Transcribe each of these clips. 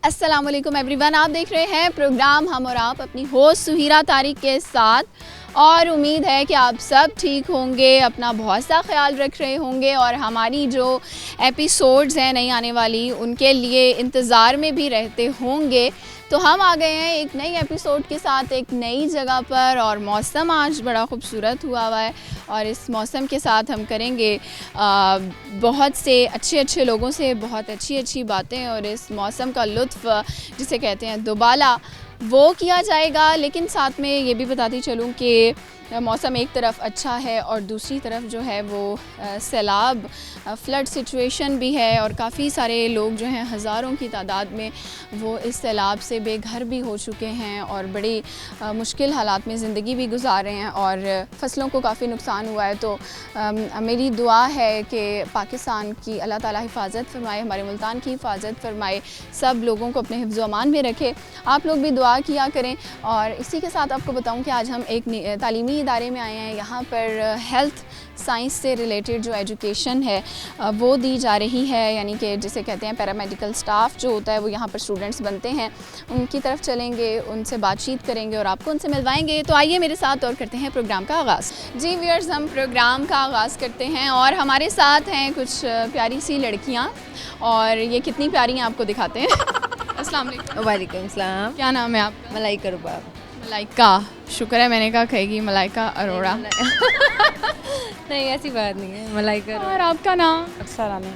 अस्सलाम वालेकुम एवरीवन, आप देख रहे हैं प्रोग्राम हम और आप अपनी होस्ट सुहीरा तारिक के साथ। और उम्मीद है कि आप सब ठीक होंगे, अपना बहुत सा ख्याल रख रहे होंगे और हमारी जो एपिसोड्स हैं नई आने वाली उनके लिए इंतज़ार में भी रहते होंगे। तो हम आ गए हैं एक नई एपिसोड के साथ एक नई जगह पर और मौसम आज बड़ा खूबसूरत हुआ है और इस मौसम के साथ हम करेंगे बहुत से अच्छे लोगों से बहुत अच्छी बातें और इस मौसम का लुत्फ़ जिसे कहते हैं दुबाला वो किया जाएगा। लेकिन साथ में ये भी बताती चलूँ कि मौसम एक तरफ अच्छा है और दूसरी तरफ जो है वो सैलाब फ्लड सिचुएशन भी है और काफ़ी सारे लोग जो हैं हज़ारों की तादाद में वो इस सैलाब से बेघर भी हो चुके हैं और बड़ी मुश्किल हालात में ज़िंदगी भी गुजार रहे हैं और फ़सलों को काफ़ी नुकसान हुआ है। तो मेरी दुआ है कि पाकिस्तान की अल्लाह ताला हिफाजत फरमाए, हमारे मुल्तान की हिफाजत फरमाए, सब लोगों को अपने हिफ्ज़ व अमान में रखे। आप लोग भी दुआ किया करें। और इसी के साथ आपको बताऊं कि आज हम एक तालीमी इदारे में आए हैं। यहाँ पर हेल्थ साइंस से रिलेटेड जो एजुकेशन है वो दी जा रही है, यानी कि जिसे कहते हैं पैरामेडिकल स्टाफ जो होता है वो यहाँ पर स्टूडेंट्स बनते हैं। उनकी तरफ चलेंगे, उनसे बातचीत करेंगे और आपको उनसे मिलवाएंगे। तो आइए मेरे साथ और करते हैं प्रोग्राम का आगाज़। जी व्यूअर्स, हम प्रोग्राम का आगाज़ करते हैं और हमारे साथ हैं कुछ प्यारी सी लड़कियाँ और ये कितनी प्यारी हैं आपको दिखाते हैं। अस्सलाम वालेकुम। वालेकुम सलाम। क्या नाम है आपका? मलाइका रुबाब। मलाइका, शुक्र है मैंने कहा कहेगी मलाइका अरोड़ा। नहीं ऐसी बात नहीं है, मलाइका। और आपका नाम? अक्सा रानी।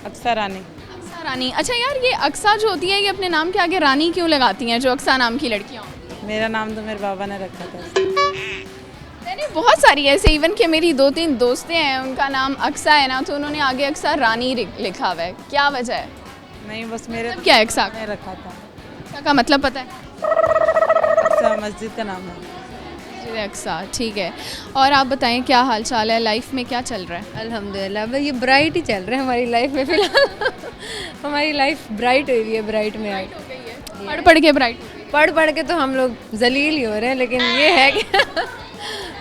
अक्सा रानी। अक्सा रानी। अच्छा यार, ये अक्सा जो होती है ये अपने नाम के आगे रानी क्यों लगाती हैं जो अक्सा नाम की लड़कियाँ होती हैं? मेरा नाम तो मेरे बाबा ने रखा था। मैंने बहुत सारी ऐसे, इवन कि मेरी 2-3 दोस्तें हैं उनका नाम अक्सा है ना, तो उन्होंने आगे अक्सा रानी लिखा हुआ है। क्या वजह है? नहीं बस मेरे मतलब क्या है अक्सा ने रखा था। अक्सा का मतलब पता है? अक्सा मस्जिद का नाम है। जी अक्सा, ठीक है। और आप बताएं क्या हाल चाल है, लाइफ में क्या चल रहा है? अल्हम्दुलिल्लाह, भाई ये ब्राइट ही चल रहा है हमारी लाइफ में फ़िलहाल। हमारी लाइफ ब्राइट हुई हुई है, ब्राइट में आई। पढ़ के ब्राइट पढ़ के तो हम लोग जलील ही हो रहे हैं, लेकिन ये है कि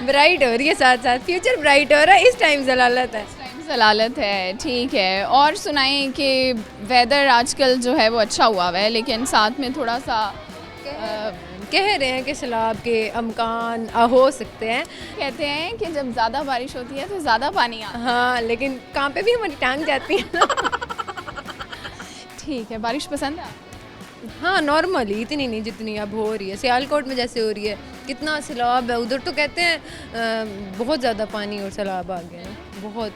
ब्राइट हो रही है, साथ साथ फ्यूचर ब्राइट हो रहा है। इस टाइम जलालत है, जलालत है, ठीक है। और सुनाएं कि वेदर आजकल जो है वो अच्छा हुआ है, लेकिन साथ में थोड़ा सा कह रहे हैं कि सैलाब के अमकान हो सकते हैं। कहते हैं कि जब ज़्यादा बारिश होती है तो ज़्यादा पानी आता हाँ, लेकिन कहाँ पे भी हमारी टांग जाती है ना। ठीक है। बारिश पसंद है? हाँ नॉर्मली, इतनी नहीं जितनी अब हो रही है। सियालकोट में जैसे हो रही है, कितना सैलाब है उधर, तो कहते हैं बहुत ज़्यादा पानी और सैलाब आ गया है बहुत।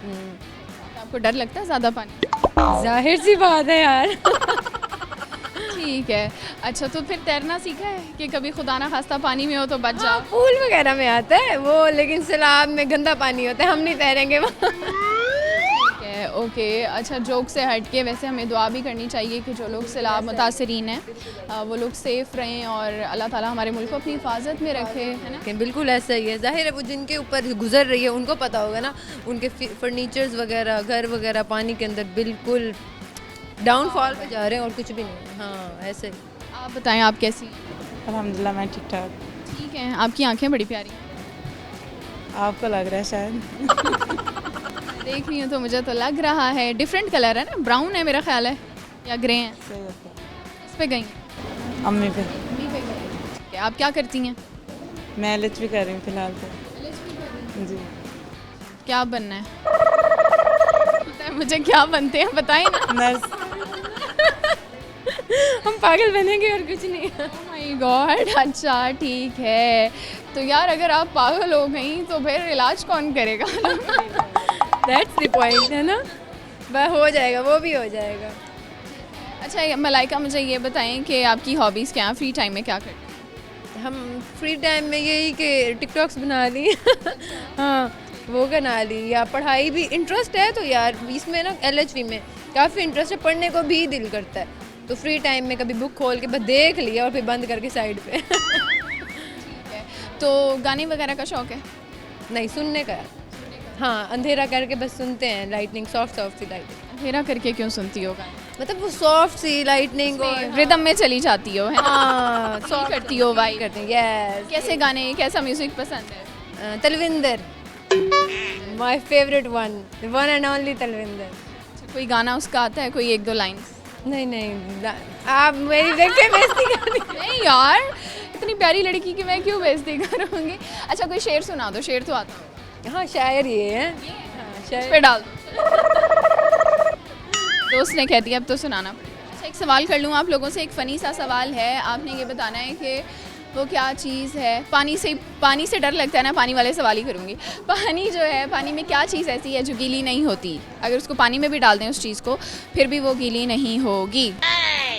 आपको डर लगता है ज़्यादा पानी? जाहिर सी बात है यार। ठीक है। अच्छा, तो फिर तैरना सीखा है कि कभी खुदा ना खास्ता पानी में हो तो बच जाओ? पूल वगैरह में आता है वो, लेकिन सैलाब में गंदा पानी होता है, हम नहीं तैरेंगे वहाँ। ठीक है, ओके। अच्छा, जोक से हट के वैसे हमें दुआ भी करनी चाहिए कि जो लोग सैलाब मुतासरीन हैं वो लोग सेफ़ रहें और अल्लाह ताला हमारे मुल्क को अपनी हिफाजत में रखे, है ना? बिल्कुल ऐसा ही है। जाहिर है वो जिनके ऊपर गुजर रही है उनको पता होगा ना, उनके फर्नीचर्स वगैरह, घर वगैरह पानी के अंदर बिल्कुल डाउनफॉल पे जा रहे हैं और कुछ भी नहीं। हाँ ऐसे। आप बताएं, आप कैसी हैं? अल्हम्दुलिल्लाह मैं ठीक ठाक। ठीक है। आपकी आंखें बड़ी प्यारी हैं। आपको लग रहा है शायद। देख रही हूँ तो मुझे तो लग रहा है। डिफरेंट कलर है ना, ब्राउन है मेरा ख्याल है या ग्रे है? सही होता है। इस पे गई अम्मी पे। ठीक है। आप क्या करती हैं? मैं एलएच भी कर रही हूँ फिलहाल तो। जी। क्या बनना है? पता है मुझे क्या बनते हैं, बताएं ना। नर्स। हम पागल बनेंगे और कुछ नहीं। माय गॉड, अच्छा ठीक है। तो यार अगर आप पागल हो गई तो फिर इलाज कौन करेगा? दैट्स द पॉइंट, है ना। वह हो जाएगा, वो भी हो जाएगा। अच्छा मलाइका, मुझे ये बताएं कि आपकी हॉबीज़ क्या हैं, फ्री टाइम में क्या करते हैं? हम फ्री टाइम में यही कि टिकटॉक्स बना ली। हाँ वो बना ली, या पढ़ाई भी इंटरेस्ट है तो यार इसमें ना एलएचवी में काफ़ी इंटरेस्ट है, पढ़ने को भी दिल करता है। तो फ्री टाइम में कभी बुक खोल के बस देख लिया और फिर बंद करके साइड पे। ठीक है। तो गाने वगैरह का शौक है? नहीं, सुनने का। हाँ, अंधेरा करके बस सुनते हैं, लाइटनिंग, सॉफ्ट सी लाइटनिंग। अंधेरा करके क्यों सुनती हो गाने? मतलब वो सॉफ्ट सी लाइटनिंग और रिदम में चली जाती हो, है ना? हाँ Feel करती हो वाइब करते हैं। यस। कैसे गाने, कैसा म्यूजिक पसंद है? Talwinder, my favourite one and only Talwinder. कोई गाना उसका आता है, कोई 1-2 लाइन? नहीं आप मेरी देख के बेइज्जती कर रही नहीं यार, इतनी प्यारी लड़की की मैं क्यों बेइज्जती करूँगी। अच्छा कोई शेर सुना दो, शेर तो आता हो। हाँ शायर ये है, हाँ इस शायर। पे डाल दो। दोस्त ने कह दिया अब तो सुनाना पड़ेगा। अच्छा एक सवाल कर लूँ आप लोगों से, एक फ़नी सा सवाल है, आपने ये बताना है कि वो क्या चीज़ है। पानी से डर लगता है ना, पानी वाले सवाल ही करूँगी। पानी जो है, पानी में क्या चीज़ ऐसी है जो गीली नहीं होती? अगर उसको पानी में भी डाल दें उस चीज़ को, फिर भी वो गीली नहीं होगी।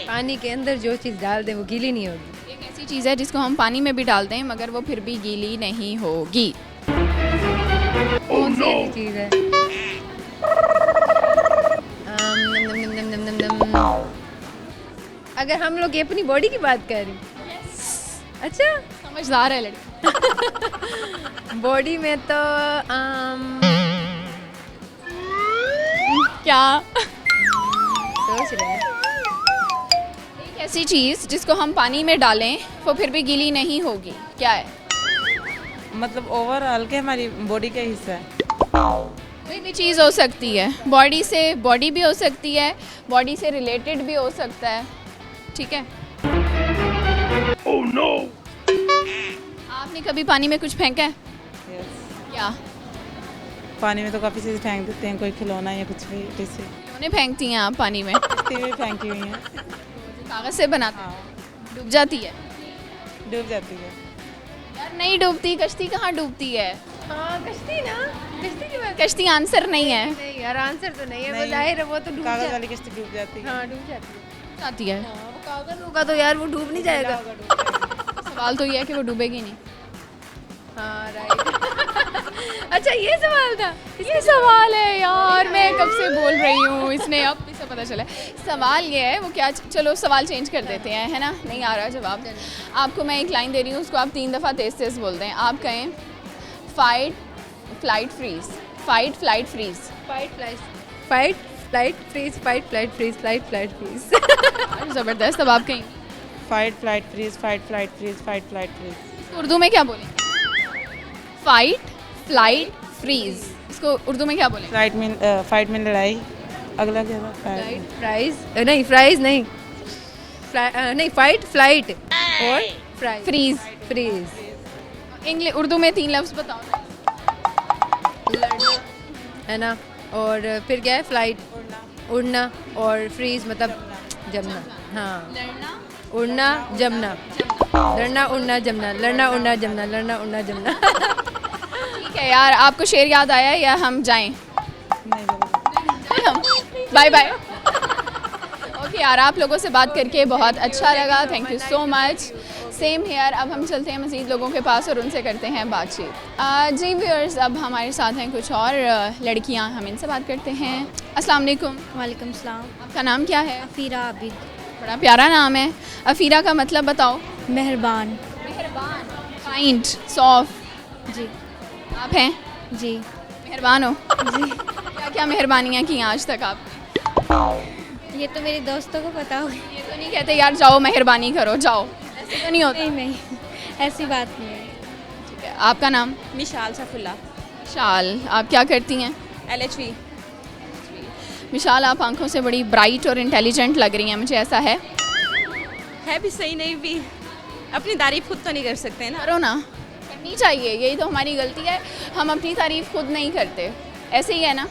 पानी के अंदर जो चीज़ डाल दें वो गीली नहीं होगी। एक ऐसी चीज़ है जिसको हम पानी में भी डाल दें मगर वो फिर भी गीली नहीं होगी। कौन सी ऐसी चीज़ है? अगर हम लोग ये अपनी बॉडी की बात कर रहे हैं, अच्छा समझदार है लड़की। बॉडी में तो क्या? सोच रहे हैं। एक ऐसी चीज़ जिसको हम पानी में डालें वो फिर भी गीली नहीं होगी, क्या है? मतलब ओवरऑल के हमारी बॉडी का हिस्सा है। कोई भी चीज़ हो सकती है, बॉडी भी हो सकती है, बॉडी से रिलेटेड भी हो सकता है, ठीक है? Oh no! आपने कभी पानी में कुछ फेंका है? यस, क्या? पानी में तो काफ़ी चीज़ें फेंक देते हैं, कोई खिलौना या कुछ भी जैसे खिलौने फेंकती हैं आप पानी में? कश्ती भी फेंकी हुई हैं। कागज़ से बनाते हाँ, हैं, डूब जाती है? डूब जाती है। यार नहीं डूबती, कश्ती कहाँ डूबती है? हाँ कश्ती ना, कश्ती की बात कश्ती आंसर नहीं है। नहीं यार, आंसर तो नहीं है, वो नहीं। जाहिर है वो तो डूब कागज़ जाती वाली कश्ती डूब जाती है। हाँ डूब जाती है। जाती है। हाँ, वो कागज होगा तो यार वो डूब नहीं जाएगा। सवाल तो ये है कि वो डूबेगी नहीं। हाँ राइट। अच्छा ये सवाल था। ये सवाल है यार, मैं कब से बोल रही हूँ, इसने अब भी से पता चला है। सवाल ये है वो क्या, चलो सवाल चेंज कर देते हैं, है ना? नहीं आ रहा जवाब। आपको मैं एक लाइन दे रही हूँ, उसको आप 3 दफ़ा तेज़ तेज़ बोल दें। आप कहें fight flight freeze, fight flight freeze. Fight flight freeze, fight flight freeze, fight flight freeze. ज़बरदस्त। अब आप कहें fight flight freeze, fight flight freeze, fight flight freeze. Urdu में क्या बोलें? फाइट फ्लाइट फ्रीज, इसको उर्दू में क्या बोलें? फाइट में लड़ाई। अगला क्या था? फ्राइज नहीं, फ्राइज नहीं, नहीं फाइट फ्लाइट और fries freeze. Freeze. English Urdu में 3 लफ्ज़ बताओ। लड़ना है ना, और फिर क्या है? फ्लाइट, उड़ना, और फ्रीज मतलब जमना। हाँ, लड़ना, उड़ना जमना, लड़ना उड़ना जमना, लड़ना उड़ना जमना, लड़ना उड़ना जमना। ठीक है यार, आपको शेर याद आया या हम जाएं? नहीं बोला। Bye bye. ओके यार, आप लोगों से बात करके बहुत अच्छा लगा, thank you so much. Same here. अब हम चलते हैं मज़ीद लोगों के पास और उनसे करते हैं बातचीत। जी व्यूअर्स, अब हमारे साथ हैं कुछ और लड़कियां, हम इनसे बात करते हैं। अस्सलाम वालेकुम। वालेकुम सलाम। आपका नाम क्या है? अफ़ीरा आबिद। बड़ा प्यारा नाम है। अफ़ीरा का मतलब बताओ। मेहरबान। मेहरबान, काइंड, सॉफ्ट। जी आप हैं जी मेहरबान हो? जी। क्या क्या मेहरबानियाँ की आज तक आप? ये तो मेरे दोस्तों को पता होगा। ये तो नहीं कहते यार जाओ मेहरबानी करो, जाओ, ऐसे तो नहीं होता। नहीं नहीं, ऐसी बात नहीं है। ठीक है, आपका नाम? मिशाल सफुल्ला, विशाल। आप क्या करती हैं? LHV। विशाल, आप आंखों से बड़ी ब्राइट और इंटेलिजेंट लग रही हैं, मुझे ऐसा है? है भी सही, नहीं भी। अपनी तारीफ खुद तो नहीं कर सकते ना। करो ना, करनी चाहिए, यही तो हमारी गलती है, हम अपनी तारीफ खुद नहीं करते। ऐसे ही है ना,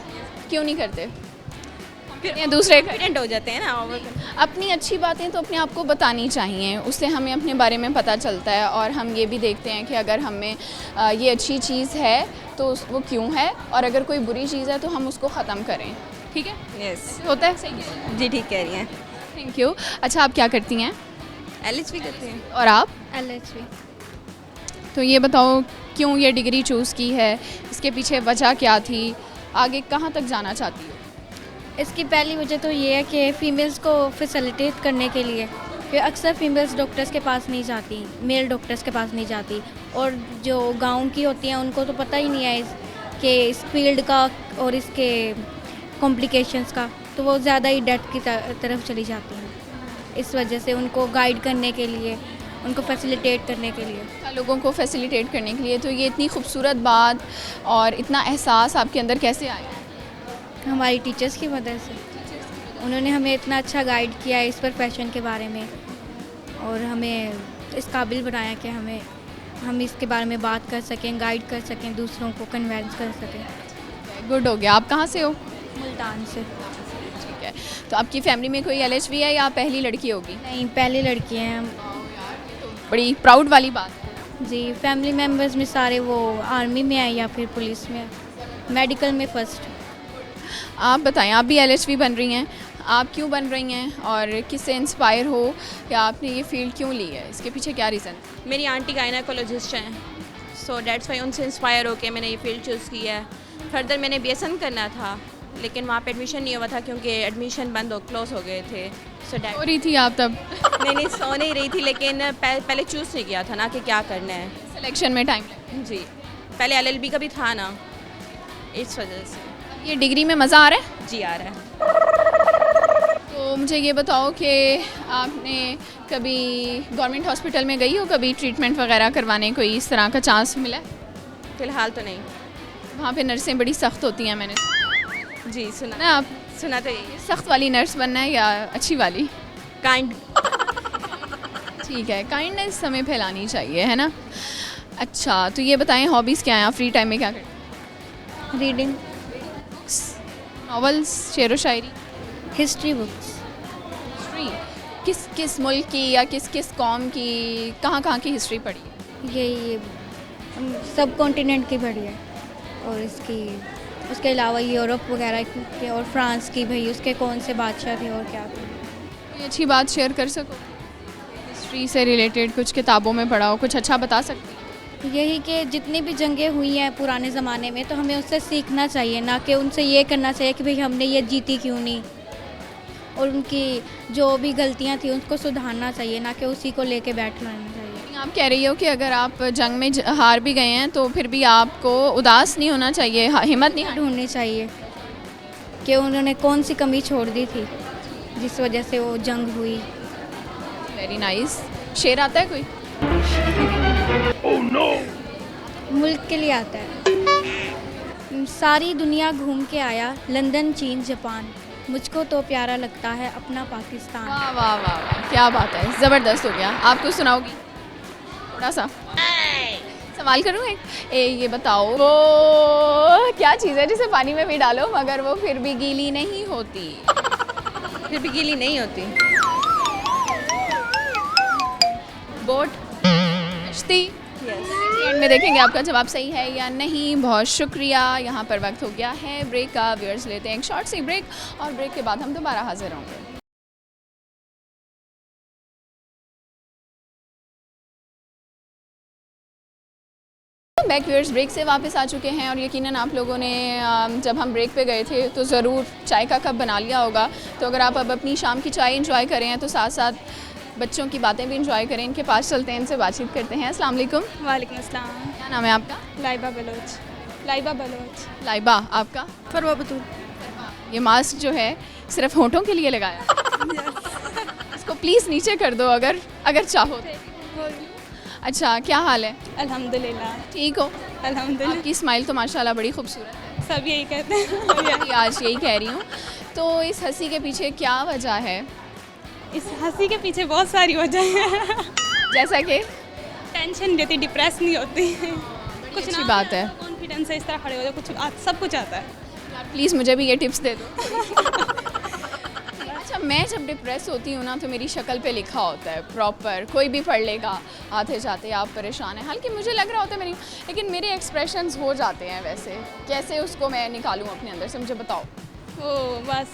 क्यों नहीं करते? फिर दूसरे कॉन्फिडेंट हो जाते हैं ना। अपनी अच्छी बातें तो अपने आप को बतानी चाहिए, उससे हमें अपने बारे में पता चलता है और हम ये भी देखते हैं कि अगर हमें ये अच्छी चीज़ है तो वो क्यों है, और अगर कोई बुरी चीज़ है तो हम उसको ख़त्म करें। ठीक है, यस, होता है? सही है, जी ठीक कह रही हैं। Thank you. अच्छा, आप क्या करती हैं? LHV करते हैं। और आप? LHV। तो ये बताओ क्यों ये डिग्री चूज़ की है, इसके पीछे वजह क्या थी, आगे कहाँ तक जाना चाहती हो? इसकी पहली वजह तो ये है कि फ़ीमेल्स को फैसिलिटेट करने के लिए, कि अक्सर फीमेल्स डॉक्टर्स के पास नहीं जाती, मेल डॉक्टर्स के पास नहीं जाती, और जो गांव की होती हैं उनको तो पता ही नहीं है कि इस फील्ड का और इसके कॉम्प्लिकेशंस का, तो वो ज़्यादा ही डेथ की तरफ चली जाती हैं। इस वजह से उनको गाइड करने के लिए, उनको फैसिलिटेट करने के लिए, लोगों को फैसिलिटेट करने के लिए, तो ये इतनी खूबसूरत बात और इतना एहसास आपके अंदर कैसे आया? हमारी टीचर्स की मदद से। उन्होंने हमें इतना अच्छा गाइड किया है इस प्रोफेशन के बारे में और हमें इस काबिल बनाया कि हम इसके बारे में बात कर सकें, गाइड कर सकें, दूसरों को कन्विंस कर सकें। गुड हो गया। आप कहाँ से हो? मुल्तान से। ठीक है, तो आपकी फैमिली में कोई LHV है या पहली लड़की होगी? नहीं, पहली लड़की हैं हम। बड़ी प्राउड वाली बात है। जी, फैमिली मेम्बर्स में सारे वो आर्मी में हैं या फिर पुलिस में, मेडिकल में फर्स्ट। आप बताएं, आप भी LHV बन रही हैं, आप क्यों बन रही हैं और किससे इंस्पायर हो या आपने ये फील्ड क्यों ली है, इसके पीछे क्या रीज़न? मेरी आंटी गायनेकोलॉजिस्ट हैं, सो डेट्स वाई उनसे इंस्पायर होकर मैंने ये फील्ड चूज़ की है। फर्दर मैंने BSN करना था लेकिन वहाँ पे एडमिशन नहीं हुआ था क्योंकि एडमिशन क्लोज हो गए थे। सो हो रही थी आप तब? नहीं सो नहीं रही थी, लेकिन पहले चूज़ नहीं किया था ना कि क्या करना है। सिलेक्शन में टाइम लगा? जी, पहले LLB का भी था ना, इस वजह से। ये डिग्री में मज़ा आ रहा है? जी आ रहा है। तो मुझे ये बताओ कि आपने कभी गवर्नमेंट हॉस्पिटल में गई हो, कभी ट्रीटमेंट वगैरह करवाने कोई इस तरह का चांस मिला है? फ़िलहाल तो नहीं। वहाँ पे नर्सें बड़ी सख्त होती हैं, मैंने जी सुना ना। आप सुना तो यही है। सख्त वाली नर्स बनना है या अच्छी वाली? काइंड। ठीक है, काइंडनेस हमें फैलानी चाहिए, है ना। अच्छा, तो ये बताएं हॉबीज़ क्या हैं, आप फ्री टाइम में क्या करते हैं? रीडिंग, नॉवेल्स, शेर व शायरी? History books. हिस्ट्री किस किस मुल्क की या किस किस कौम की, कहाँ की हिस्ट्री पढ़ी है? ये सब कॉन्टिनेंट की पढ़ी है और उसके अलावा यूरोप वगैरह की और फ्रांस की, भाई उसके कौन से बादशाह थे और क्या थे। कोई अच्छी बात शेयर कर सको हिस्ट्री से रिलेटेड, कुछ किताबों में पढ़ा हो, कुछ अच्छा बता सकती? यही कि जितनी भी जंगें हुई हैं पुराने ज़माने में तो हमें उससे सीखना चाहिए, ना कि उनसे ये करना चाहिए कि भाई हमने ये जीती क्यों नहीं, और उनकी जो भी गलतियां थी उनको सुधारना चाहिए, ना कि उसी को लेके बैठ रहना चाहिए। आप कह रही हो कि अगर आप जंग में हार भी गए हैं तो फिर भी आपको उदास नहीं होना चाहिए, हिम्मत नहीं हारनी ढूंढनी चाहिए कि उन्होंने कौन सी कमी छोड़ दी थी जिस वजह से वो जंग हुई। Very nice. शेर आता है कोई? Oh no! मुल्क के लिए आता है। सारी दुनिया घूम के आया, लंदन, चीन, जापान, मुझको तो प्यारा लगता है अपना पाकिस्तान। वाह वाह वाह वाह, क्या बात है, ज़बरदस्त हो गया। आप कुछ सुनाओगी थोड़ा सा? सवाल करूँ एक? ये बताओ वो क्या चीज़ है जिसे पानी में भी डालो मगर वो फिर भी गीली नहीं होती? फिर भी गीली नहीं होती? बोट। कश्ती? एंड में देखेंगे आपका जवाब सही है या नहीं। बहुत शुक्रिया। यहाँ पर वक्त हो गया है ब्रेक का। व्यूअर्स लेते हैं एक शॉर्ट सी ब्रेक और ब्रेक के बाद हम दोबारा हाजिर होंगे। बैक व्यूअर्स ब्रेक से वापस आ चुके हैं और यकीनन आप लोगों ने जब हम ब्रेक पे गए थे तो ज़रूर चाय का कप बना लिया होगा। तो अगर आप अब अपनी शाम की चाय इंजॉय करें हैं तो साथ साथ बच्चों की बातें भी इंजॉय करें। इनके पास चलते हैं, इनसे बातचीत करते हैं। अस्सलाम वालेकुम। वालेकुम अस्सलाम। क्या नाम है आपका? लाइबा बलोच। लाइबा बलोच। लाइबा। आपका? फरवा बतूल। ये मास्क जो है सिर्फ होठों के लिए लगाया इसको प्लीज़ नीचे कर दो अगर चाहो। अच्छा, क्या हाल है? अल्हम्दुलिल्लाह। ठीक हो? अल्हम्दुलिल्लाह। आपकी स्माइल तो माशाल्लाह बड़ी खूबसूरत है। सब यही कहते हैं। आज यही कह रही हूँ। तो इस हंसी के पीछे क्या वजह है? इस हंसी के पीछे बहुत सारी वजह है। जैसा कि टेंशन नहीं रहती, डिप्रेस नहीं होती, कुछ अच्छी बात है। कॉन्फिडेंस से इस तरह खड़े हो जाओ, सब कुछ आता है। यार प्लीज़ मुझे भी ये टिप्स दे दो। अच्छा, मैं जब डिप्रेस होती हूँ ना तो मेरी शक्ल पे लिखा होता है प्रॉपर, कोई भी पढ़ लेगा आते जाते आप परेशान हैं। हालांकि मुझे लग रहा होता है लेकिन मेरे एक्सप्रेशंस हो जाते हैं वैसे। कैसे उसको मैं निकालूं अपने अंदर से, मुझे बताओ। वो बस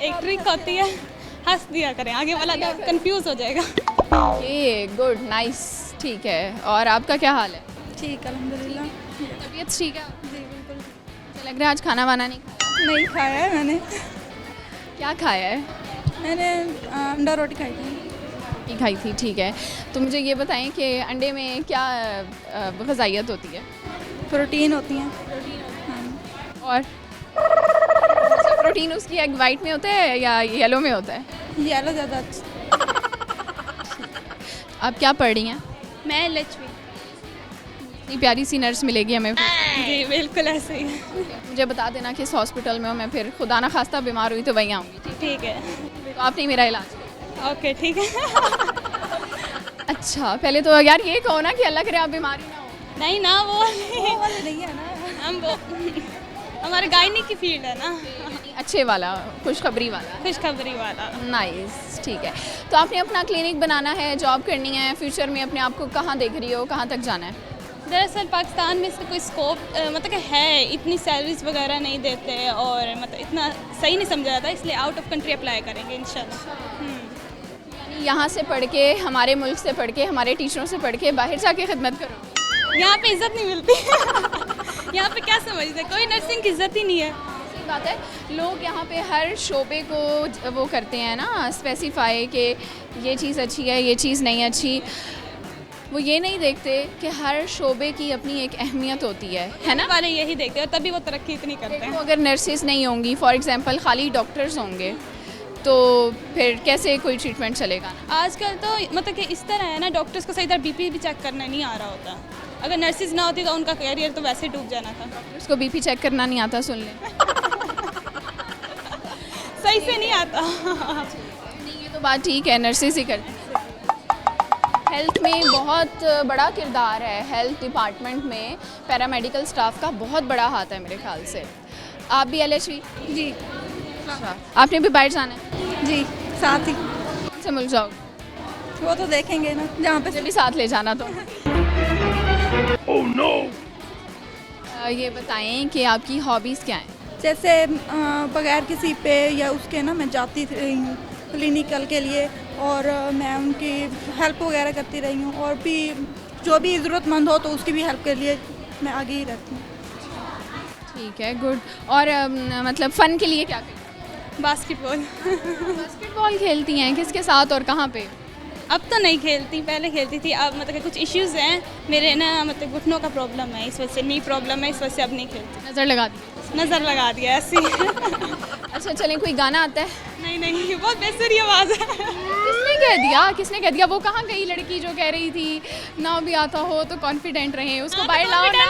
एक ट्रिक होती है, हंस दिया करें, आगे वाला कंफ्यूज हो जाएगा। ये गुड, नाइस, ठीक है। और आपका क्या हाल है? ठीक अल्हम्दुलिल्लाह। तबीयत ठीक है? जी बिल्कुल। मुझे लग रहा है आज खाना वाना नहीं खाया। नहीं खाया है मैंने। क्या खाया है? मैंने अंडा रोटी खाई थी। रोटी खाई थी, ठीक है। तो मुझे ये बताएं कि अंडे में क्या ग़िज़ाइयत होती है? प्रोटीन होती हैं। और प्रोटीन उसकी एग वाइट में होता है या येलो में होता है? येलो ज़्यादा अच्छा। आप क्या पढ़ रही हैं? मैं LHV। इतनी प्यारी सी नर्स मिलेगी हमें फिर। जी बिल्कुल ऐसे ही है। मुझे बता देना कि इस हॉस्पिटल में हूँ मैं, फिर खुदा ना खास्ता बीमार हुई तो वहीं आऊँगी। ठीक है, तो आपने मेरा इलाज किया। ओके ठीक है। अच्छा, पहले तो यार ये कहो ना कि अल्लाह करे आप बीमारी ना हो। नहीं ना, वो वाले नहीं है ना, हम वो हमारे गायनी की फील्ड है ना, अच्छे वाला, खुशखबरी वाला। खुशखबरी वाला। नाइस, ठीक है। तो आपने अपना क्लिनिक बनाना है, जॉब करनी है, फ्यूचर में अपने आप को कहाँ देख रही हो, कहाँ तक जाना है? दरअसल पाकिस्तान में इसका कोई स्कोप मतलब कि है, इतनी सैलरीज वगैरह नहीं देते और मतलब इतना सही नहीं समझा जाता, इसलिए आउट ऑफ कंट्री अप्लाई करेंगे इंशाल्लाह। यहाँ से पढ़ के, हमारे मुल्क से पढ़ के, हमारे टीचरों से पढ़ के बाहर जाके खिदमत करो। यहाँ पे इज्जत नहीं मिलती। यहाँ पे क्या समझते, कोई नर्सिंग की इज्जत ही नहीं है। सही बात है, लोग यहाँ पे हर शोबे को वो करते हैं ना, स्पेसिफाई कि ये चीज़ अच्छी है, ये चीज़ नहीं अच्छी। वो ये नहीं देखते कि हर शोबे की अपनी एक अहमियत होती है ना? वाले यही देखते हैं, तभी वो तरक्की इतनी करते हैं। देखो, अगर नर्सेज नहीं होंगी, फॉर एग्जांपल खाली डॉक्टर्स होंगे, तो फिर कैसे कोई ट्रीटमेंट चलेगा? आजकल तो मतलब कि इस तरह है ना, डॉक्टर्स को सही तरह बीपी भी चेक करना नहीं आ रहा होता। अगर नर्सेज ना होती तो उनका करियर तो वैसे डूब जाना था। उसको बीपी चेक करना नहीं आता, सुन लें। सही से नहीं आता। नहीं, ये तो बात ठीक है, नर्सेज ही करती हैं। हेल्थ में बहुत बड़ा किरदार है, हेल्थ डिपार्टमेंट में पैरामेडिकल स्टाफ का बहुत बड़ा हाथ है मेरे ख्याल से। आप भी LHV? जी अच्छा, आपने भी बाहर जाना है? जी, साथ ही। कौन से मुल्क जाओगे? वो तो देखेंगे ना, जहाँ पे मुझे भी साथ ले जाना। तो Oh no! ये बताएं कि आपकी हॉबीज़ क्या हैं? जैसे बगैर किसी पे या उसके ना मैं जाती रही हूँ क्लिनिकल के लिए, और मैं उनकी हेल्प वगैरह करती रही हूँ, और भी जो भी ज़रूरतमंद हो तो उसकी भी हेल्प के लिए मैं आगे ही रहती हूँ। ठीक है, गुड। और मतलब फ़न के लिए क्या करती हैं? बास्केटबॉल। बास्केटबॉल खेलती हैं, किसके साथ और कहाँ पे? अब तो नहीं खेलती, पहले खेलती थी। अब मतलब कि कुछ इश्यूज़ हैं मेरे ना, मतलब घुटनों का प्रॉब्लम है, इस वजह से नी प्रॉब्लम है, इस वजह से अब नहीं खेलती। नज़र लगा दी? नज़र लगा दिया ऐसी। अच्छा, चलें, कोई गाना आता है? नहीं, बहुत बेसुरी आवाज़ है। किसने कह दिया? वो कहाँ गई लड़की जो कह रही थी ना भी आता हो तो कॉन्फिडेंट रहे, उसको बाहर लाओ ना।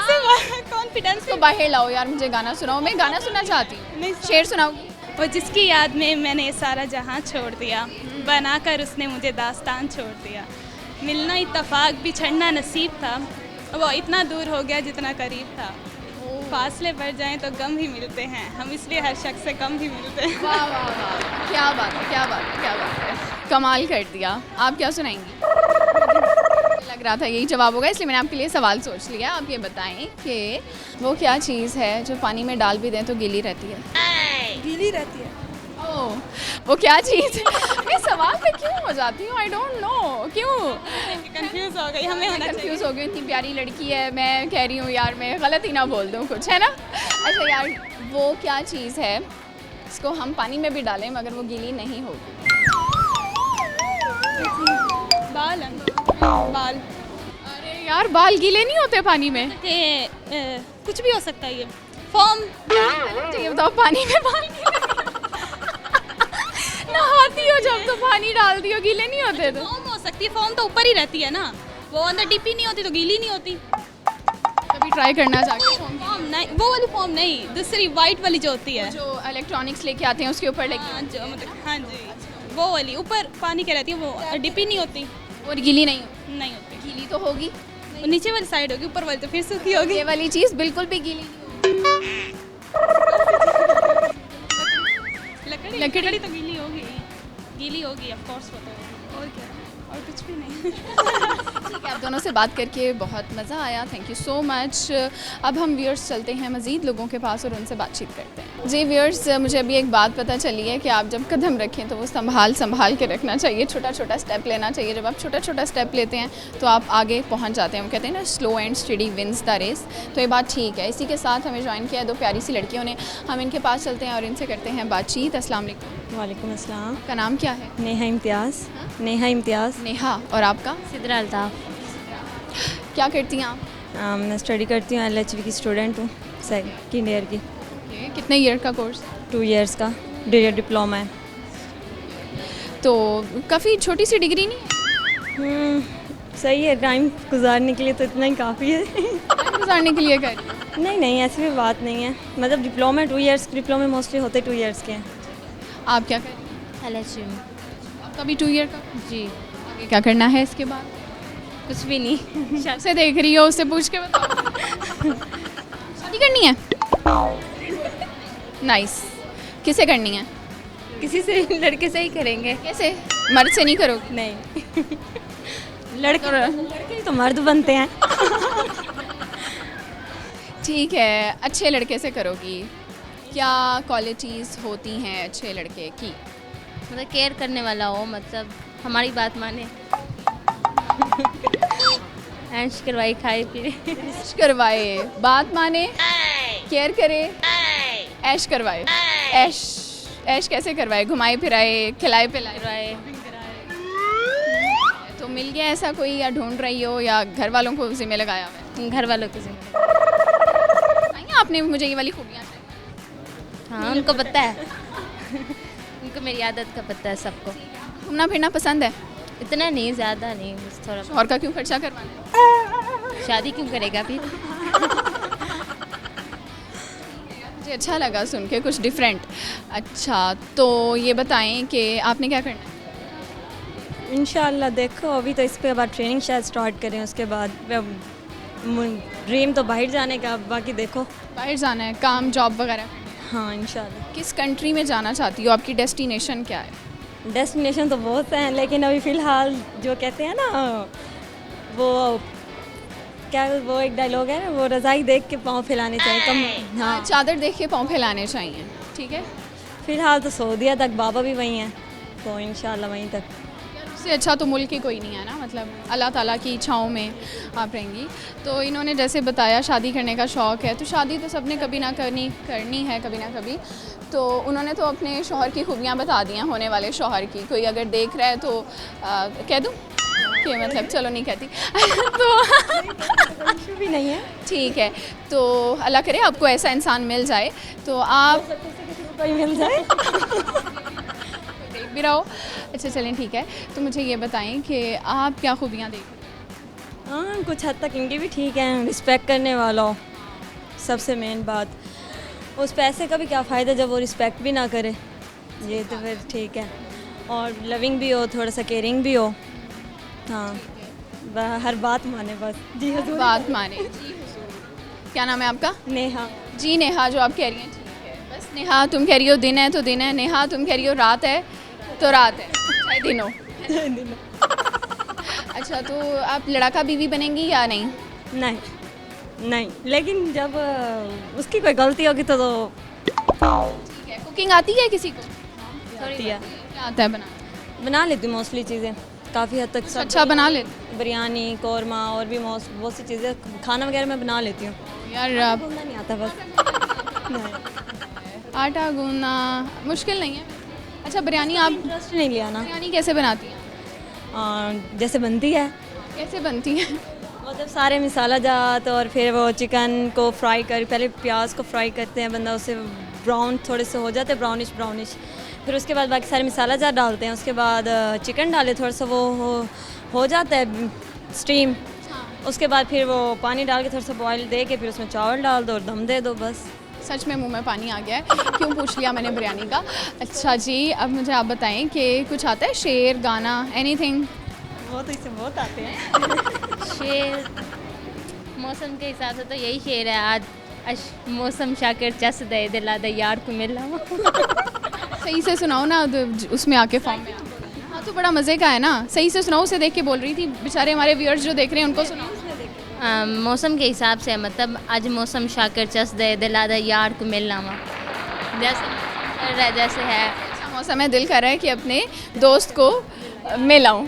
कॉन्फिडेंस उसको बाहर लाओ यार, मुझे गाना सुनाओ, मैं गाना सुनना चाहती हूँ। नहीं, शेर सुनाओगी? वो जिसकी याद में मैंने ये सारा जहां छोड़ दिया, बनाकर उसने मुझे दास्तान छोड़ दिया। मिलना इत्तफाक, बिछड़ना नसीब था, वो इतना दूर हो गया जितना करीब था। फासले बढ़ जाएं तो गम ही मिलते हैं, हम इसलिए हर शख्स से कम ही मिलते हैं। वाह वाह वाह, क्या बात है, क्या बात है, क्या बात है, कमाल कर दिया। आप क्या सुनाएंगी? लग रहा था यही जवाब होगा, इसलिए मैंने आपके लिए सवाल सोच लिया। आप ये बताएं कि वो क्या चीज़ है जो पानी में डाल भी दें तो गीली रहती है? गीली रहती है। ओह, वो क्या चीज़ है? मैं सवाल पे क्यों हो जाती हूँ, आई डोंट नो क्यों। कंफ्यूज हो गई, हमें होना चाहिए। कंफ्यूज हो गई, इतनी प्यारी लड़की है, मैं कह रही हूँ यार मैं गलत ही ना बोल दूँ कुछ, है ना? अच्छा यार, वो क्या चीज़ है इसको हम पानी में भी डालें मगर वो गीली नहीं होगी? बाल बाल। अरे यार, बाल गीले नहीं होते पानी में? कुछ भी हो सकता है, ये फॉर्म। ये बताओ, पानी में बाल गीले नहाती हो जब तो पानी डाल दियो, गीले नहीं होते? तो फॉर्म हो सकती है, फॉर्म तो ऊपर ही रहती है ना, वो अंदर डिपी नहीं होती तो गीली नहीं होती। कभी ट्राई करना चाहती हूँ। फॉर्म नहीं, वो वाली फॉर्म नहीं, दूसरी वाइट वाली जो होती है, जो इलेक्ट्रॉनिक्स लेके आते हैं उसके ऊपर लगी। हाँ, जो मतलब हाँ जी, वो वाली ऊपर पानी के रहती है, वो डिपी नहीं होती। और गीली नहीं होती? नहीं होती। गीली तो होगी, वो नीचे वाली साइड होगी, ऊपर वाली तो फिर सूखी होगी। ये वाली चीज़ बिल्कुल भी गीली नहीं होगी। लकड़ी तो गीली होगी ऑफ कोर्स, वो तो। और क्या, और कुछ भी नहीं। ठीक है, आप दोनों से बात करके बहुत मज़ा आया, थैंक यू सो मच। अब हम व्यूअर्स चलते हैं मज़ीद लोगों के पास और उनसे बातचीत करते हैं। जी व्यूअर्स, मुझे अभी एक बात पता चली है कि आप जब कदम रखें तो वो संभाल के रखना चाहिए, छोटा छोटा स्टेप लेना चाहिए। जब आप छोटा छोटा स्टेप लेते हैं तो आप आगे पहुंच जाते हैं। वो कहते हैं ना, slow and study wins the race. तो ये बात ठीक है। इसी के साथ हमें ज्वाइन किया है दो प्यारी सी लड़कियों ने, हम इनके पास चलते हैं और इनसे करते हैं बातचीत। अस्सलाम वालेकुम। वालेकुम अस्सलाम। का नाम क्या है? नेहा इम्तियाज़। नेहा इम्तियाज़। नेहा, और आपका? सिद्रा अल्ताफ़। क्या करती हैं आप? मैं स्टडी करती हूँ, LHV की स्टूडेंट हूँ, सेकंड ईयर की। कितने ईयर का कोर्स? 2 इयर्स का डिप्लोमा है। तो काफ़ी छोटी सी डिग्री नहीं है? सही है, टाइम गुजारने के लिए तो इतना ही काफ़ी है। गुजारने के लिए कर रही हो? नहीं नहीं, ऐसी भी बात नहीं है। मतलब डिप्लोमा 2 इयर्स, डिप्लोमा मोस्टली होते 2 इयर्स के हैं। आप क्या कर रही हो? LHV में। आपका भी 2 ईयर का? जी। आगे क्या करना है इसके बाद? कुछ भी नहीं। से देख रही हो, उससे पूछ के बताओ। शादी करनी है? नाइस। किसे करनी है? किसी से, लड़के से ही करेंगे। कैसे? मर्द से नहीं करोगे? नहीं लड़के तो मर्द बनते हैं। ठीक है, अच्छे लड़के से करोगी। क्या क्वालिटीज़ होती हैं अच्छे लड़के की? मतलब केयर करने वाला हो, मतलब हमारी बात माने। ऐश करवाई, खाए पिए। ऐश करवाए, बात माने, केयर करे, ऐश करवाए। ऐश ऐश कैसे करवाए? घुमाए फिराए, खिलाए पिलाए? तो मिल गया ऐसा कोई, या ढूंढ रही हो, या घर वालों को जिम्मे लगाया हुआ है? घर वालों के जिम्मे। बताइए आपने मुझे ये वाली खूबियाँ चाहिए। हाँ, उनको पता है। उनको मेरी आदत का पता है सबको। घूमना फिरना पसंद है? इतना नहीं, ज़्यादा नहीं, बस थोड़ा। शौहर का क्यों खर्चा करवाना है? शादी क्यों करेगा फिर? मुझे अच्छा लगा सुन के, कुछ डिफरेंट। अच्छा, तो ये बताएं कि आपने क्या करना है? इंशाल्लाह देखो, अभी तो इस पे बाद ट्रेनिंग शायद स्टार्ट करें, उसके बाद ड्रीम तो बाहर जाने का, बाकी देखो। बाहर जाना है, काम जॉब वगैरह? हाँ इंशाल्लाह। किस कंट्री में जाना चाहती हो? आपकी डेस्टिनेशन क्या है? डेस्टिनेशन तो बहुत हैं, लेकिन अभी फ़िलहाल जो कहते हैं ना वो क्या, वो एक डायलॉग है ना, वो रज़ाई देख के पाँव फैलाने चाहिए कम। हाँ, चादर देख के पाँव फैलाने चाहिए। ठीक है, फ़िलहाल तो सऊदीया तक, बाबा भी वहीं हैं, तो इंशाल्लाह वहीं तक। उससे अच्छा तो मुल्क ही कोई नहीं है ना, मतलब अल्लाह ताला की इच्छाओं में आप रहेंगी। तो इन्होंने जैसे बताया शादी करने का शौक़ है, तो शादी तो सबने कभी ना करनी है कभी ना कभी। तो उन्होंने तो अपने शौहर की खूबियाँ बता दी हैं, होने वाले शौहर की। कोई अगर देख रहा है तो कह दूँ कि मतलब चलो नहीं कहती। तो भी नहीं है। ठीक है, तो अल्लाह करे आपको ऐसा इंसान मिल जाए, तो आप कोई मिल जाए। देख भी रहो। अच्छा चलें, ठीक है, तो मुझे ये बताएं कि आप क्या खूबियाँ देख रहे हैं? हाँ, कुछ हद तक इनकी भी ठीक है। रिस्पेक्ट करने वाला हो, सबसे मेन बात। उस पैसे का भी क्या फ़ायदा जब वो रिस्पेक्ट भी ना करे, ये तो फिर ठीक है। और लविंग भी हो, थोड़ा सा केयरिंग भी हो। हाँ, हर बात माने बस। जी हुजूर। बात माने। क्या नाम है आपका? नेहा। जी नेहा, जो आप कह रही हैं ठीक है। बस नेहा, तुम कह रही हो दिन है तो दिन है। नेहा, तुम कह रही हो रात है तो रात है, चाहे दिनों। अच्छा, तो आप लड़का बीवी बनेंगी या नहीं? नहीं, लेकिन जब उसकी कोई गलती होगी तो ठीक है। कुकिंग आती है किसी को? क्या आता है बना लेती हूँ मोस्टली चीज़ें, काफ़ी हद तक। अच्छा बना लेते? बिरयानी, कौरमा और भी बहुत सी चीज़ें, खाना वगैरह मैं बना लेती हूँ। यार आप नहीं आता बस। आटा गूंदना मुश्किल नहीं है। अच्छा, बिरयानी आप इंटरेस्ट नहीं लिया ना। बिरयानी कैसे बनाती हैं? जैसे बनती है। कैसे बनती है? मतलब सारे मसाला जात, और फिर वो चिकन को फ्राई कर, पहले प्याज को फ्राई करते हैं बंदा, उससे ब्राउन थोड़े से हो जाते हैं, ब्राउनिश। फिर उसके बाद बाकी सारे मसाला जात डालते हैं। उसके बाद चिकन डाले, थोड़ा सा वो हो जाता है स्टीम। उसके बाद फिर वो पानी डाल के थोड़ा सा बॉयल दे के फिर उसमें चावल डाल दो और दम दे दो, बस। सच में मुंह में पानी आ गया है, क्यों पूछ लिया मैंने बिरयानी का। अच्छा जी, अब मुझे आप बताएं कि कुछ आता है, शेर, गाना, एनीथिंग? वो तो इससे बहुत आते हैं। शेर मौसम के हिसाब से तो यही शेर है, आज मौसम शाकिर चस दे दिला दे यार को मिला। सही से सुनाओ ना, उसमें आके फॉर्म में। हाँ, तो बड़ा मज़े का है ना, सही से सुनाओ। उसे देख के बोल रही थी, बेचारे हमारे व्यूअर्स जो देख रहे हैं उनको सुनाओ। मौसम के हिसाब से मतलब आज मौसम शाकिर चस दे दिला दे यार को मिलना वा, जैसे है। अच्छा मौसम है, दिल कर रहा है कि अपने दोस्त को मिलाऊं।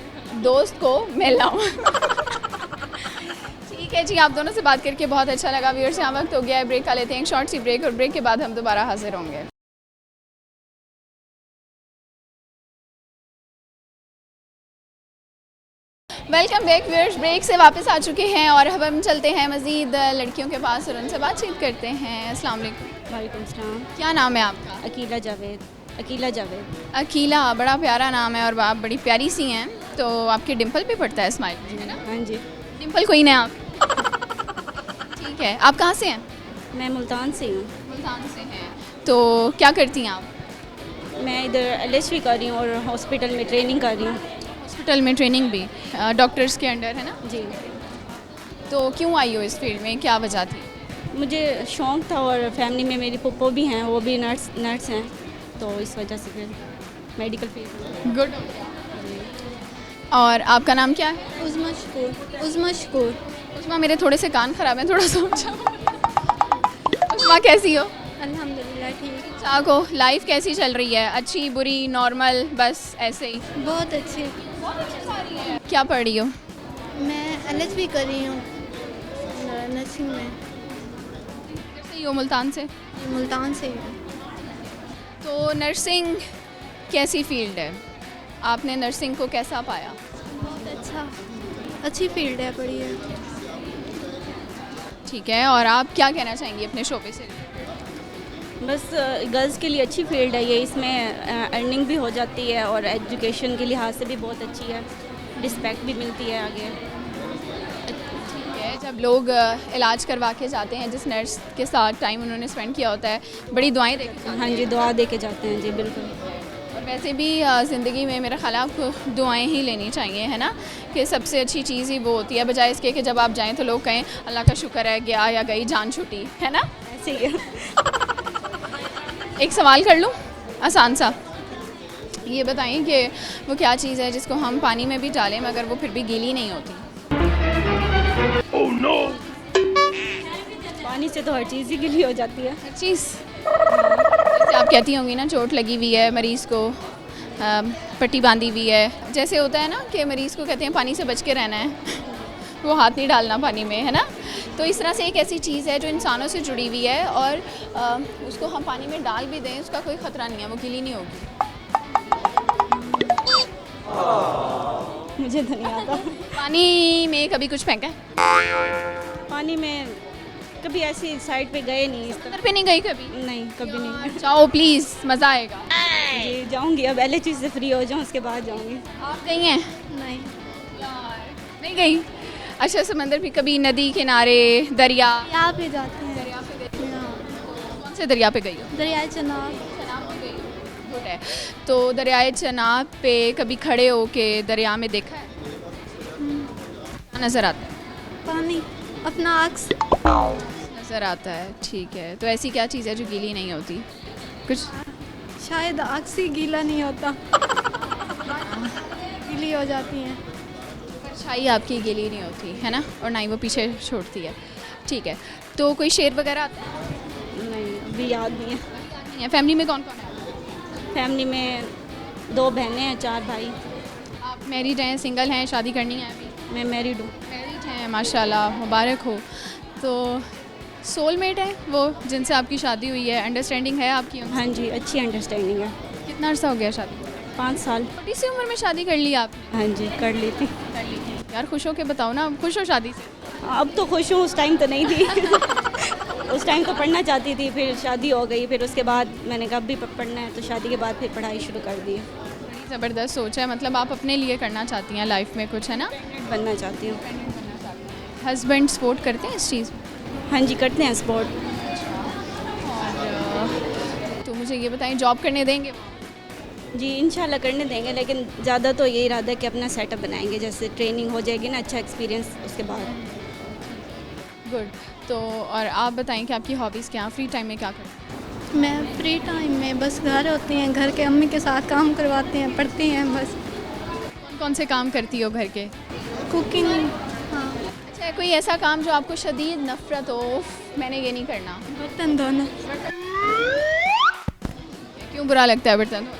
ठीक है जी, आप दोनों से बात करके बहुत अच्छा लगा। व्यूअर्स, यहाँ वक्त हो गया है ब्रेक का, लेते हैं एक शॉर्ट सी ब्रेक, और ब्रेक के बाद हम दोबारा हाजिर होंगे। वेलकम बैक व्यूअर्स, ब्रेक से वापस आ चुके हैं और अब हम चलते हैं मज़ीद लड़कियों के पास और उनसे बातचीत करते हैं। अस्सलाम वालेकुम। वालेकुम सलाम। क्या नाम है आपका? अकीला जावेद। अकीला, बड़ा प्यारा नाम है और आप बड़ी प्यारी सी हैं। तो आपके डिम्पल भी पड़ता है स्माइल में, है ना? हाँ जी। डिम्पल क्वीन है आप। ठीक है, आप कहाँ से हैं? मैं मुल्तान से हूँ। मुल्तान से हैं। तो क्या करती हैं आप? मैं इधर LHV कर रही हूँ और हॉस्पिटल में ट्रेनिंग कर रही हूँ। हॉस्पिटल में ट्रेनिंग भी डॉक्टर्स के अंडर, है ना? जी। तो क्यों आई हो इस फील्ड में, क्या वजह थी? मुझे शौक़ था और फैमिली में मेरी पप्पो भी हैं, वो भी नर्स हैं, तो इस वजह से फिर मेडिकल फील्ड। गुड। और आपका नाम क्या है? उज़मा शकूर। उज़मा शकूर। उस्मा, मेरे थोड़े से कान ख़राब हैं, थोड़ा समझाओ। उस्मा कैसी हो? अल्हम्दुलिल्लाह ठीक। ठीक हो? लाइफ कैसी चल रही है? अच्छी, बुरी, नॉर्मल, बस ऐसे ही? बहुत अच्छी। क्या पढ़ रही हो? मैं LHV कर रही हूँ नर्सिंग में। कैसे हो? मुल्तान से? मुल्तान से। तो नर्सिंग कैसी फील्ड है? आपने नर्सिंग को कैसा पाया? बहुत अच्छा, अच्छी फील्ड है, बढ़िया। ठीक है, और आप क्या कहना चाहेंगी अपने शोबे से? बस गर्ल्स के लिए अच्छी फील्ड है ये, इसमें अर्निंग भी हो जाती है और एजुकेशन के लिहाज से भी बहुत अच्छी है, रिस्पेक्ट भी मिलती है आगे। ठीक है, जब लोग इलाज करवा के जाते हैं, जिस नर्स के साथ टाइम उन्होंने स्पेंड किया होता है, बड़ी दुआएं दे के जाते हैं। हाँ जी, दुआ दे के जाते हैं जी, बिल्कुल। और वैसे भी ज़िंदगी में मेरा ख्याल है आपको दुआएं ही लेनी चाहिए, है ना? कि सबसे अच्छी चीज़ ही वो होती है, बजाय इसके कि जब आप जाएं तो लोग कहें अल्लाह का शुक्र है, गया या गई जान छूटी, है ना? ऐसे ही है। एक सवाल कर लूँ आसान सा, ये बताएं कि वो क्या चीज़ है जिसको हम पानी में भी डालें मगर वो फिर भी गीली नहीं होती? Oh no! पानी से तो हर चीज़ ही गीली हो जाती है। हर चीज़। जैसे आप कहती होंगी ना, चोट लगी हुई है, मरीज़ को पट्टी बांधी हुई है, जैसे होता है ना कि मरीज़ को कहते हैं पानी से बच के रहना है वो हाथ नहीं डालना पानी में, है ना? तो इस तरह से एक ऐसी चीज़ है जो इंसानों से जुड़ी हुई है और उसको हम पानी में डाल भी दें उसका कोई ख़तरा नहीं है, वो गीली नहीं होगी। मुझे तो नहीं आता। पानी में कभी कुछ फेंका है? पानी में कभी ऐसी साइड पे गए नहीं। इस समुद्र पे नहीं गई कभी? नहीं, कभी नहीं। जाओ प्लीज़, मज़ा आएगा। जी जाऊंगी, अब LHV से फ्री हो जाऊँ उसके बाद जाऊंगी। आप गई हैं? नहीं। नहीं गई? अच्छा, समंदर भी कभी, नदी किनारे, दरिया? यहाँ पे जाते हैं। दरिया पे गई? हाँ। कौन से दरिया पे गई हो? दरियाए चनाब। चनाब पे गई हो? गुड है। तो दरियाए चनाब पे कभी खड़े हो के दरिया में देखा है? क्या नज़र आता है? पानी, अपना अक्स नज़र आता है। ठीक है, तो ऐसी क्या चीज़ है जो गीली नहीं होती? कुछ शायद अक्स ही गीला नहीं होता गीली हो जाती हैं। परछाई आपकी गीली नहीं होती है ना, और ना ही वो पीछे छोड़ती है। ठीक है, तो कोई शेर वगैरह आता है? नहीं, अभी याद नहीं है। नहीं है। फैमिली में कौन कौन है? फैमिली में 2 बहनें हैं, 4 भाई। आप मैरिड हैं, सिंगल हैं, शादी करनी है अभी? मैं मैरिड हूँ। मैरिड हैं, माशाल्लाह, मुबारक हो। तो सोलमेट है वो जिनसे आपकी शादी हुई है, अंडरस्टैंडिंग है आपकी उनसे? हाँ जी, अच्छी अंडरस्टैंडिंग है। कितना अर्सा हो गया शादी? 5 साल। छोटी सी उम्र में शादी कर ली आपने? हाँ जी, कर ली थी। कर ली थी। यार खुश हो के बताओ ना, खुश हो शादी से? अब तो खुश हूँ, उस टाइम तो नहीं थी उस टाइम तो पढ़ना चाहती थी, फिर शादी हो गई, फिर उसके बाद मैंने कहा अभी पढ़ना है, तो शादी के बाद फिर पढ़ाई शुरू कर दी। बड़ी ज़बरदस्त सोच है, मतलब आप अपने लिए करना चाहती हैं लाइफ में कुछ, है ना? बनना चाहती हूँ। हस्बैंड सपोर्ट करते हैं इस चीज़ में? हाँ जी, करते हैं सपोर्ट। और तो मुझे ये बताएं, जॉब करने देंगे वो? जी इंशाल्लाह करने देंगे, लेकिन ज़्यादा तो यही इरादा है कि अपना सेटअप बनाएंगे, जैसे ट्रेनिंग हो जाएगी ना, अच्छा एक्सपीरियंस उसके बाद। गुड। तो और आप बताएं कि आपकी हॉबीज़ क्या, फ्री टाइम में क्या करते हैं? मैं फ्री टाइम में बस घर होती हैं, घर के अम्मी के साथ काम करवाते हैं, पढ़ती हैं बस। कौन कौन से काम करती हो घर के? कुकिंग। हाँ। अच्छा, कोई ऐसा काम जो आपको शदीद नफ़रत हो, उफ, मैंने ये नहीं करना? बर्तन धोना। क्यों बुरा लगता है बर्तन धोना?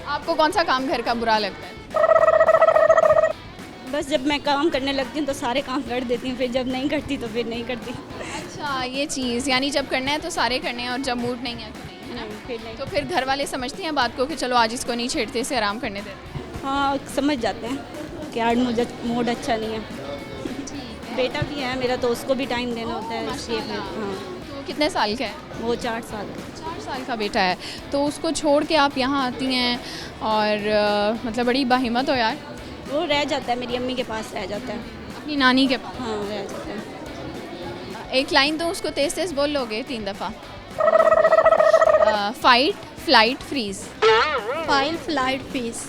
आपको कौन सा काम घर का बुरा लगता है? बस जब मैं काम करने लगती हूँ तो सारे काम कर देती हूँ, फिर जब नहीं करती तो फिर नहीं करती। अच्छा, ये चीज़, यानी जब करना है तो सारे करने हैं और जब मूड नहीं है तो नहीं, है ना? फिर नहीं। तो फिर घर वाले समझते हैं बात को कि चलो आज इसको नहीं छेड़ते, इसे आराम करने देते हैं? हाँ, समझ जाते हैं कि आज मुझे मूड अच्छा नहीं है। बेटा भी है मेरा, तो उसको भी टाइम देना होता है, इसलिए फिर। हाँ। तो कितने साल का है? वो 4 साल। 4 साल का बेटा है, तो उसको छोड़ के आप यहाँ आती हैं और मतलब बड़ी बाहिम्मत हो यार। वो रह जाता है, मेरी अम्मी के पास रह जाता है। अपनी नानी के पास? हाँ, रह जाता है। एक लाइन तो उसको तेज तेज बोल लोगे 3 दफ़ा। Fight flight freeze. File flight fees,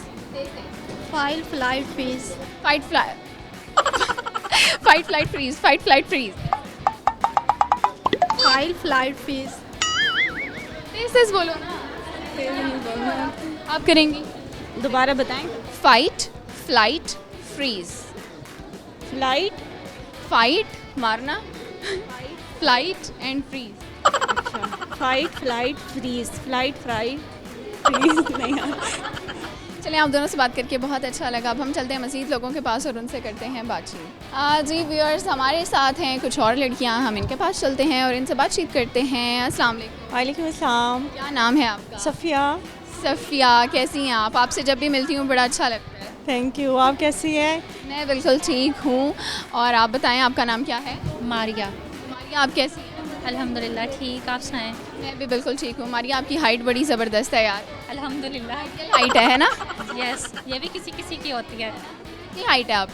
file flight fees, fight flight fight flight freeze, fight flight freeze. File flight fees. तेज तेज बोलो ना। आप करेंगी? दोबारा बताएं। Fight flight freeze. Flight, fight मारना, flight and freeze. Fight flight freeze, flight fry freeze नहीं यार। चलिए, आप दोनों से बात करके बहुत अच्छा लगा। अब हम चलते हैं मज़ीद लोगों के पास और उनसे करते हैं बातचीत। जी व्यूअर्स, हमारे साथ हैं कुछ और लड़कियां, हम इनके पास चलते हैं और इनसे बातचीत करते हैं। अस्सलाम वालेकुम। वालेकुम अस्सलाम। क्या नाम है आपका? सफ़िया। सफ़िया, कैसी हैं आप? आपसे जब भी मिलती हूँ बड़ा अच्छा लगता है। Thank you. आप कैसी हैं? मैं बिल्कुल ठीक हूँ। और आप बताएं, आपका नाम क्या है? मारिया। मारिया, आप कैसी हैं? अल्हम्दुलिल्लाह ठीक, आप सुनाएं? मैं भी बिल्कुल ठीक हूँ। मारिया, आपकी हाइट बड़ी ज़बरदस्त है यार। अल्हम्दुलिल्लाह। हाइट है ना? यस, ये भी किसी किसी की होती है। कितनी हाइट है आप?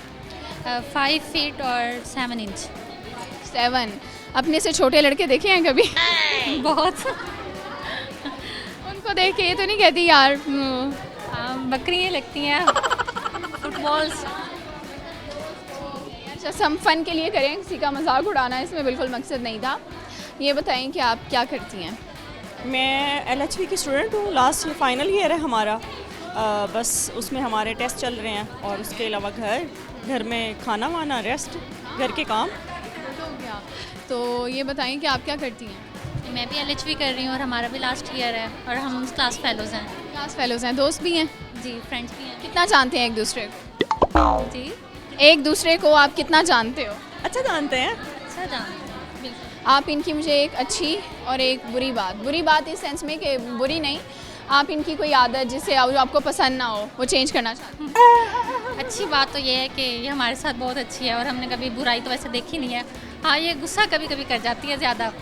5 फीट और 7 इंच। 7। अपने से छोटे लड़के देखे हैं कभी? बहुत। उनको देख के ये तो नहीं कहती यार बकरियाँ लगती हैं। फुटबॉल्स। अच्छा, हम फ़न के लिए करें, किसी का मजाक उड़ाना इसमें बिल्कुल मकसद नहीं था। ये बताएं कि आप क्या करती हैं? मैं LHV की स्टूडेंट हूँ। लास्ट फाइनल ईयर है हमारा। बस उसमें हमारे टेस्ट चल रहे हैं और उसके अलावा घर में खाना वाना, रेस्ट, घर के काम। तो ये बताएं कि आप क्या करती हैं? मैं भी LHV कर रही हूँ और हमारा भी लास्ट ईयर है और हम क्लास फेलोज़ हैं। क्लास फेलोज़ हैं। दोस्त भी हैं? जी, फ्रेंड्स भी हैं। कितना जानते हैं एक दूसरे को? जी, एक दूसरे को आप कितना जानते हो? अच्छा जानते हैं। अच्छा जानते हैं, बिल्कुल। आप इनकी मुझे एक अच्छी और एक बुरी बात इस सेंस में कि बुरी नहीं, आप इनकी कोई आदत जिससे जो आपको पसंद ना हो वो चेंज करना चाहते हैं? अच्छी बात तो ये है कि ये हमारे साथ बहुत अच्छी है और हमने कभी बुराई तो वैसे देखी नहीं है। हाँ, ये गुस्सा कभी कभी कर जाती है ज़्यादा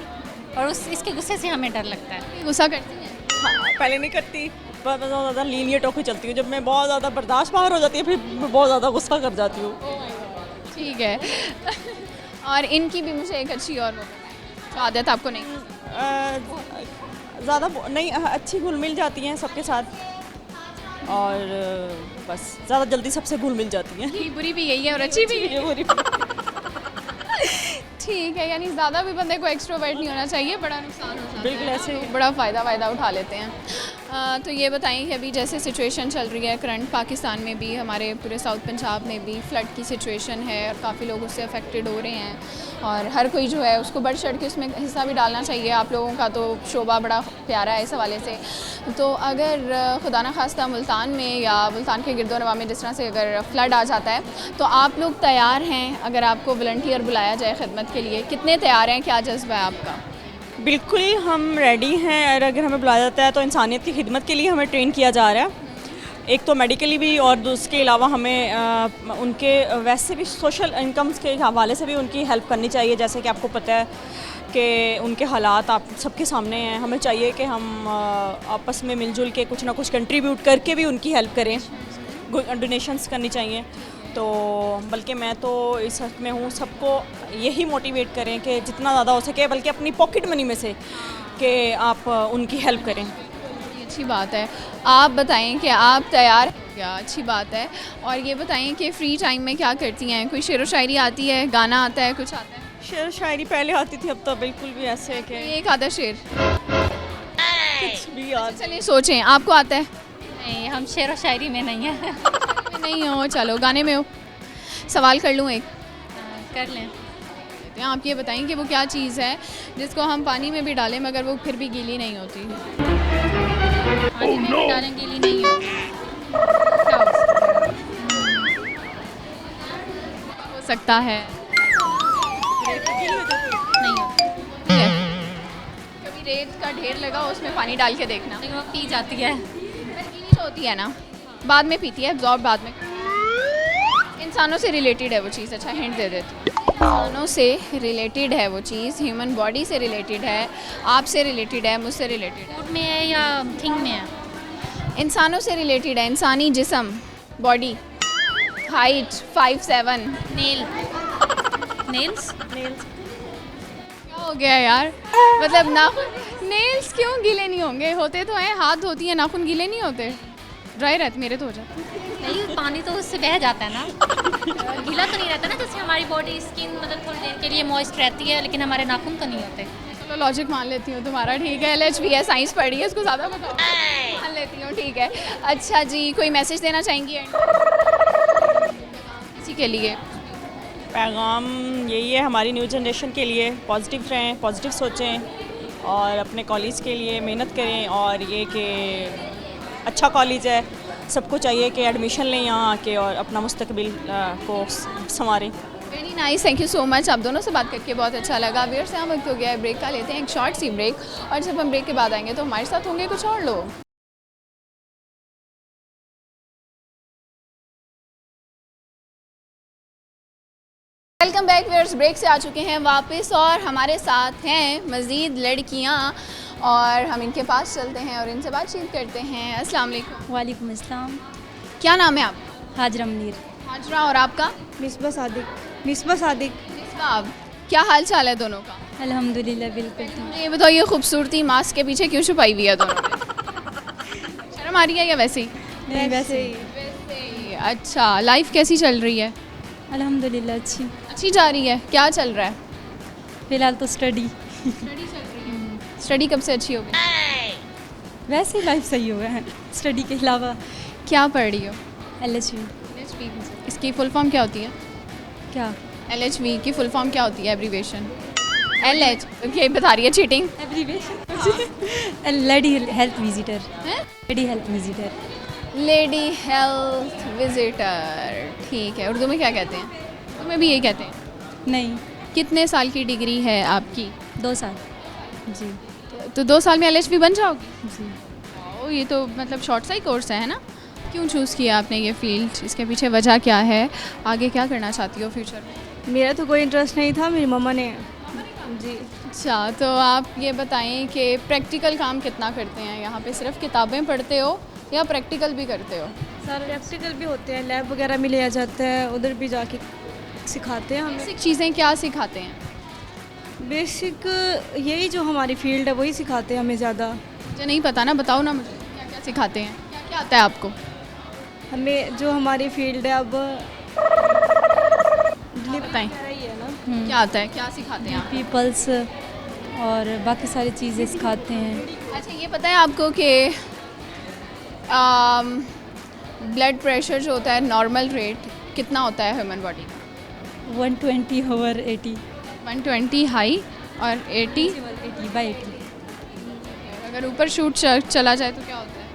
और इसके गुस्से से हमें डर लगता है। गुस्सा करती हैं? हाँ, पहले नहीं करती, पर मैं बहुत ज़्यादा लीनियट होकर चलती हूँ। जब मैं बहुत ज़्यादा बर्दाश्त बाहर हो जाती है, फिर मैं बहुत ज़्यादा गुस्सा कर जाती हूँ। ठीक है। और इनकी भी मुझे एक अच्छी और जो आदत आपको नहीं? ज़्यादा नहीं, अच्छी घुल मिल जाती हैं सबके साथ और बस ज़्यादा जल्दी सबसे घुल मिल जाती हैं। ये बुरी भी यही है और अच्छी भी ये बुरी। ठीक है, यानी ज़्यादा भी बंदे को एक्सट्रोवर्ट नहीं होना चाहिए, बड़ा नुकसान हो जाता है। बिल्कुल ऐसे ही। बड़ा फ़ायदा उठा लेते हैं। तो ये बताएं कि अभी जैसे सिचुएशन चल रही है करंट पाकिस्तान में भी, हमारे पूरे साउथ पंजाब में भी फ्लड की सिचुएशन है और काफ़ी लोग उससे अफेक्टेड हो रहे हैं और हर कोई जो है उसको बढ़ चढ़ के उसमें हिस्सा भी डालना चाहिए। आप लोगों का तो शोबा बड़ा प्यारा है इस हवाले से। तो अगर खुदा न खास्ता मुल्तान में या मुल्तान के गिरदोनवा में जिस तरह से अगर फ्लड आ जाता है तो आप लोग तैयार हैं? अगर आपको वॉलंटियर बुलाया जाए खिदमत के लिए, कितने तैयार हैं? क्या जज्बा है आपका? बिल्कुल हम रेडी हैं और अगर हमें बुलाया जाता है तो इंसानियत की खिदमत के लिए हमें ट्रेन किया जा रहा है। एक तो मेडिकली भी और उसके अलावा हमें उनके वैसे भी सोशल इनकम्स के हवाले से भी उनकी हेल्प करनी चाहिए। जैसे कि आपको पता है कि उनके हालात आप सबके सामने हैं। हमें चाहिए कि हम आपस में मिलजुल के कुछ ना कुछ कंट्रीब्यूट करके भी उनकी हेल्प करें। डोनेशंस करनी चाहिए। तो बल्कि मैं तो इस हक़ में हूँ सबको यही मोटिवेट करें कि जितना ज़्यादा हो सके, बल्कि अपनी पॉकेट मनी में से कि आप उनकी हेल्प करें। अच्छी बात है। आप बताएं कि आप तैयार हैं क्या? अच्छी बात है। और ये बताएं कि फ़्री टाइम में क्या करती हैं? कोई शेर व शायरी आती है, गाना आता है, कुछ आता है? शेर शायरी पहले आती थी, अब तो बिल्कुल भी ऐसे है कि एक आधा शेर कुछ भी याद। चलिए सोचें, आपको आता है? नहीं, हम शेर व शायरी में नहीं है। नहीं हो, चलो गाने में हो। सवाल कर लूँ एक? कर लें। आप ये बताएं कि वो क्या चीज़ है जिसको हम पानी में भी डालें मगर वो फिर भी गीली नहीं होती? पानी में भी डालें, गीली नहीं होती। क्या हो सकता है? नहीं होती, कभी रेत का ढेर लगा उसमें पानी डाल के देखना। लेकिन वो पी जाती है। गीली तो होती है ना, बाद में पीती है, एब्जॉर्ब बाद में। इंसानों से रिलेटेड है वो चीज़। अच्छा, हिंट दे देती। इंसानों से रिलेटेड है वो चीज़, ह्यूमन बॉडी से रिलेटेड है, आपसे रिलेटेड है, मुझसे रिलेटेड है। फूड में है या थिंग में है? इंसानों से रिलेटेड है, इंसानी जिस्म, बॉडी, हाइट 5'7". नेल्स क्या हो गया यार, मतलब नाखून, नेल्स क्यों गीले नहीं होंगे? होते तो हैं, हाथ धोती हैं, नाखून गीले नहीं होते? ड्राई रहते, मेरे तो हो जाते। नहीं, पानी तो उससे बह जाता है ना। गीला तो नहीं रहता ना, जैसे हमारी बॉडी स्किन मतलब थोड़ी देर के लिए मॉइस्ट रहती है, लेकिन हमारे नाखून तो नहीं होते। चलो लॉजिक मान लेती हूँ तुम्हारा, ठीक है। LHV है, साइंस पढ़ी है, इसको ज़्यादा बताओ, मान लेती हूँ, ठीक है। अच्छा जी, कोई मैसेज देना चाहेंगी किसी के लिए? पैगाम यही है हमारी न्यू जनरेशन के लिए, पॉजिटिव रहें, पॉजिटिव सोचें और अपने कॉलेज के लिए मेहनत करें। और ये कि अच्छा कॉलेज है, सबको चाहिए कि एडमिशन लें यहाँ आके और अपना मुस्तकबिल को संवारें। Very nice, thank you so much. आप दोनों से बात करके बहुत अच्छा लगा। व्यूअर्स से हम वक्त हो गया है ब्रेक का, लेते हैं एक शॉर्ट सी ब्रेक, और जब हम ब्रेक के बाद आएंगे तो हमारे साथ होंगे कुछ और लोग। वेलकम बैक व्यूअर्स, ब्रेक से आ चुके हैं वापस और हमारे साथ हैं मज़ीद लड़कियां और हम इनके पास चलते हैं और इनसे बातचीत करते हैं। अस्सलाम वालेकुम। वालेकुम अस्सलाम। क्या नाम है आपका? हाजरा मुनीर। हाजरा, और आपका? मिसबा सादिक। मिसबा सादिक। मिसबा, क्या हाल चाल है दोनों का? अल्हम्दुलिल्लाह बिल्कुल ठीक। ये बताओ, ये खूबसूरती मास्क के पीछे क्यों छुपाई हुई है दोनों ने? शर्म आ रही है या वैसे ही? नहीं वैसे ही। वैसे ही। अच्छा, लाइफ कैसी चल रही है? अल्हम्दुलिल्लाह अच्छी जा रही है। क्या चल रहा है? फ़िलहाल तो स्टडी। स्टडी कब से अच्छी हो गई? वैसे ही लाइफ सही हुआ है, स्टडी के अलावा। क्या पढ़ रही हो? LHV। इसकी फुल फॉर्म क्या होती है? क्या? LHV की फुल फॉर्म क्या होती है? एब्रीवेशन LH, ये बता रही है, cheating. Abbreviation lady health visitor. Lady health visitor. Lady health visitor, ठीक है। उर्दू में क्या कहते हैं? उर्दू में भी यही कहते हैं? नहीं। कितने साल की डिग्री है आपकी? 2 साल। जी। तो 2 साल में LHV बन जाओगी? जी। ओ, ये तो मतलब शॉर्ट सा ही कोर्स है ना? क्यों चूज़ किया आपने ये फील्ड? इसके पीछे वजह क्या है? आगे क्या करना चाहती हो फ्यूचर में? मेरा तो कोई इंटरेस्ट नहीं था, मेरी मम्मा ने। जी। अच्छा, तो आप ये बताएं कि प्रैक्टिकल काम कितना करते हैं यहाँ पे? सिर्फ किताबें पढ़ते हो या प्रैक्टिकल भी करते हो? सर प्रैक्टिकल भी होते हैं, लैब वगैरह में लिया जाता है, उधर भी जाके सिखाते हैं हमें। बेसिक चीज़ें क्या सिखाते हैं? बेसिक यही जो हमारी फील्ड है वही सिखाते हैं हमें ज़्यादा। मुझे नहीं पता ना, बताओ ना मुझे, क्या क्या सिखाते हैं? क्या क्या आता है आपको? हमें जो हमारी फील्ड है अब बताएं, ही है ना। क्या आता है, क्या सिखाते हैं आप? पीपल्स और बाकी सारी चीज़ें सिखाते हैं। अच्छा, ये पता है आपको कि ब्लड प्रेशर जो होता है, नॉर्मल रेट कितना होता है ह्यूमन बॉडी का? 120/80। 120 हाई और 80? 80/80। अगर ऊपर शूट चला जाए तो क्या होता है?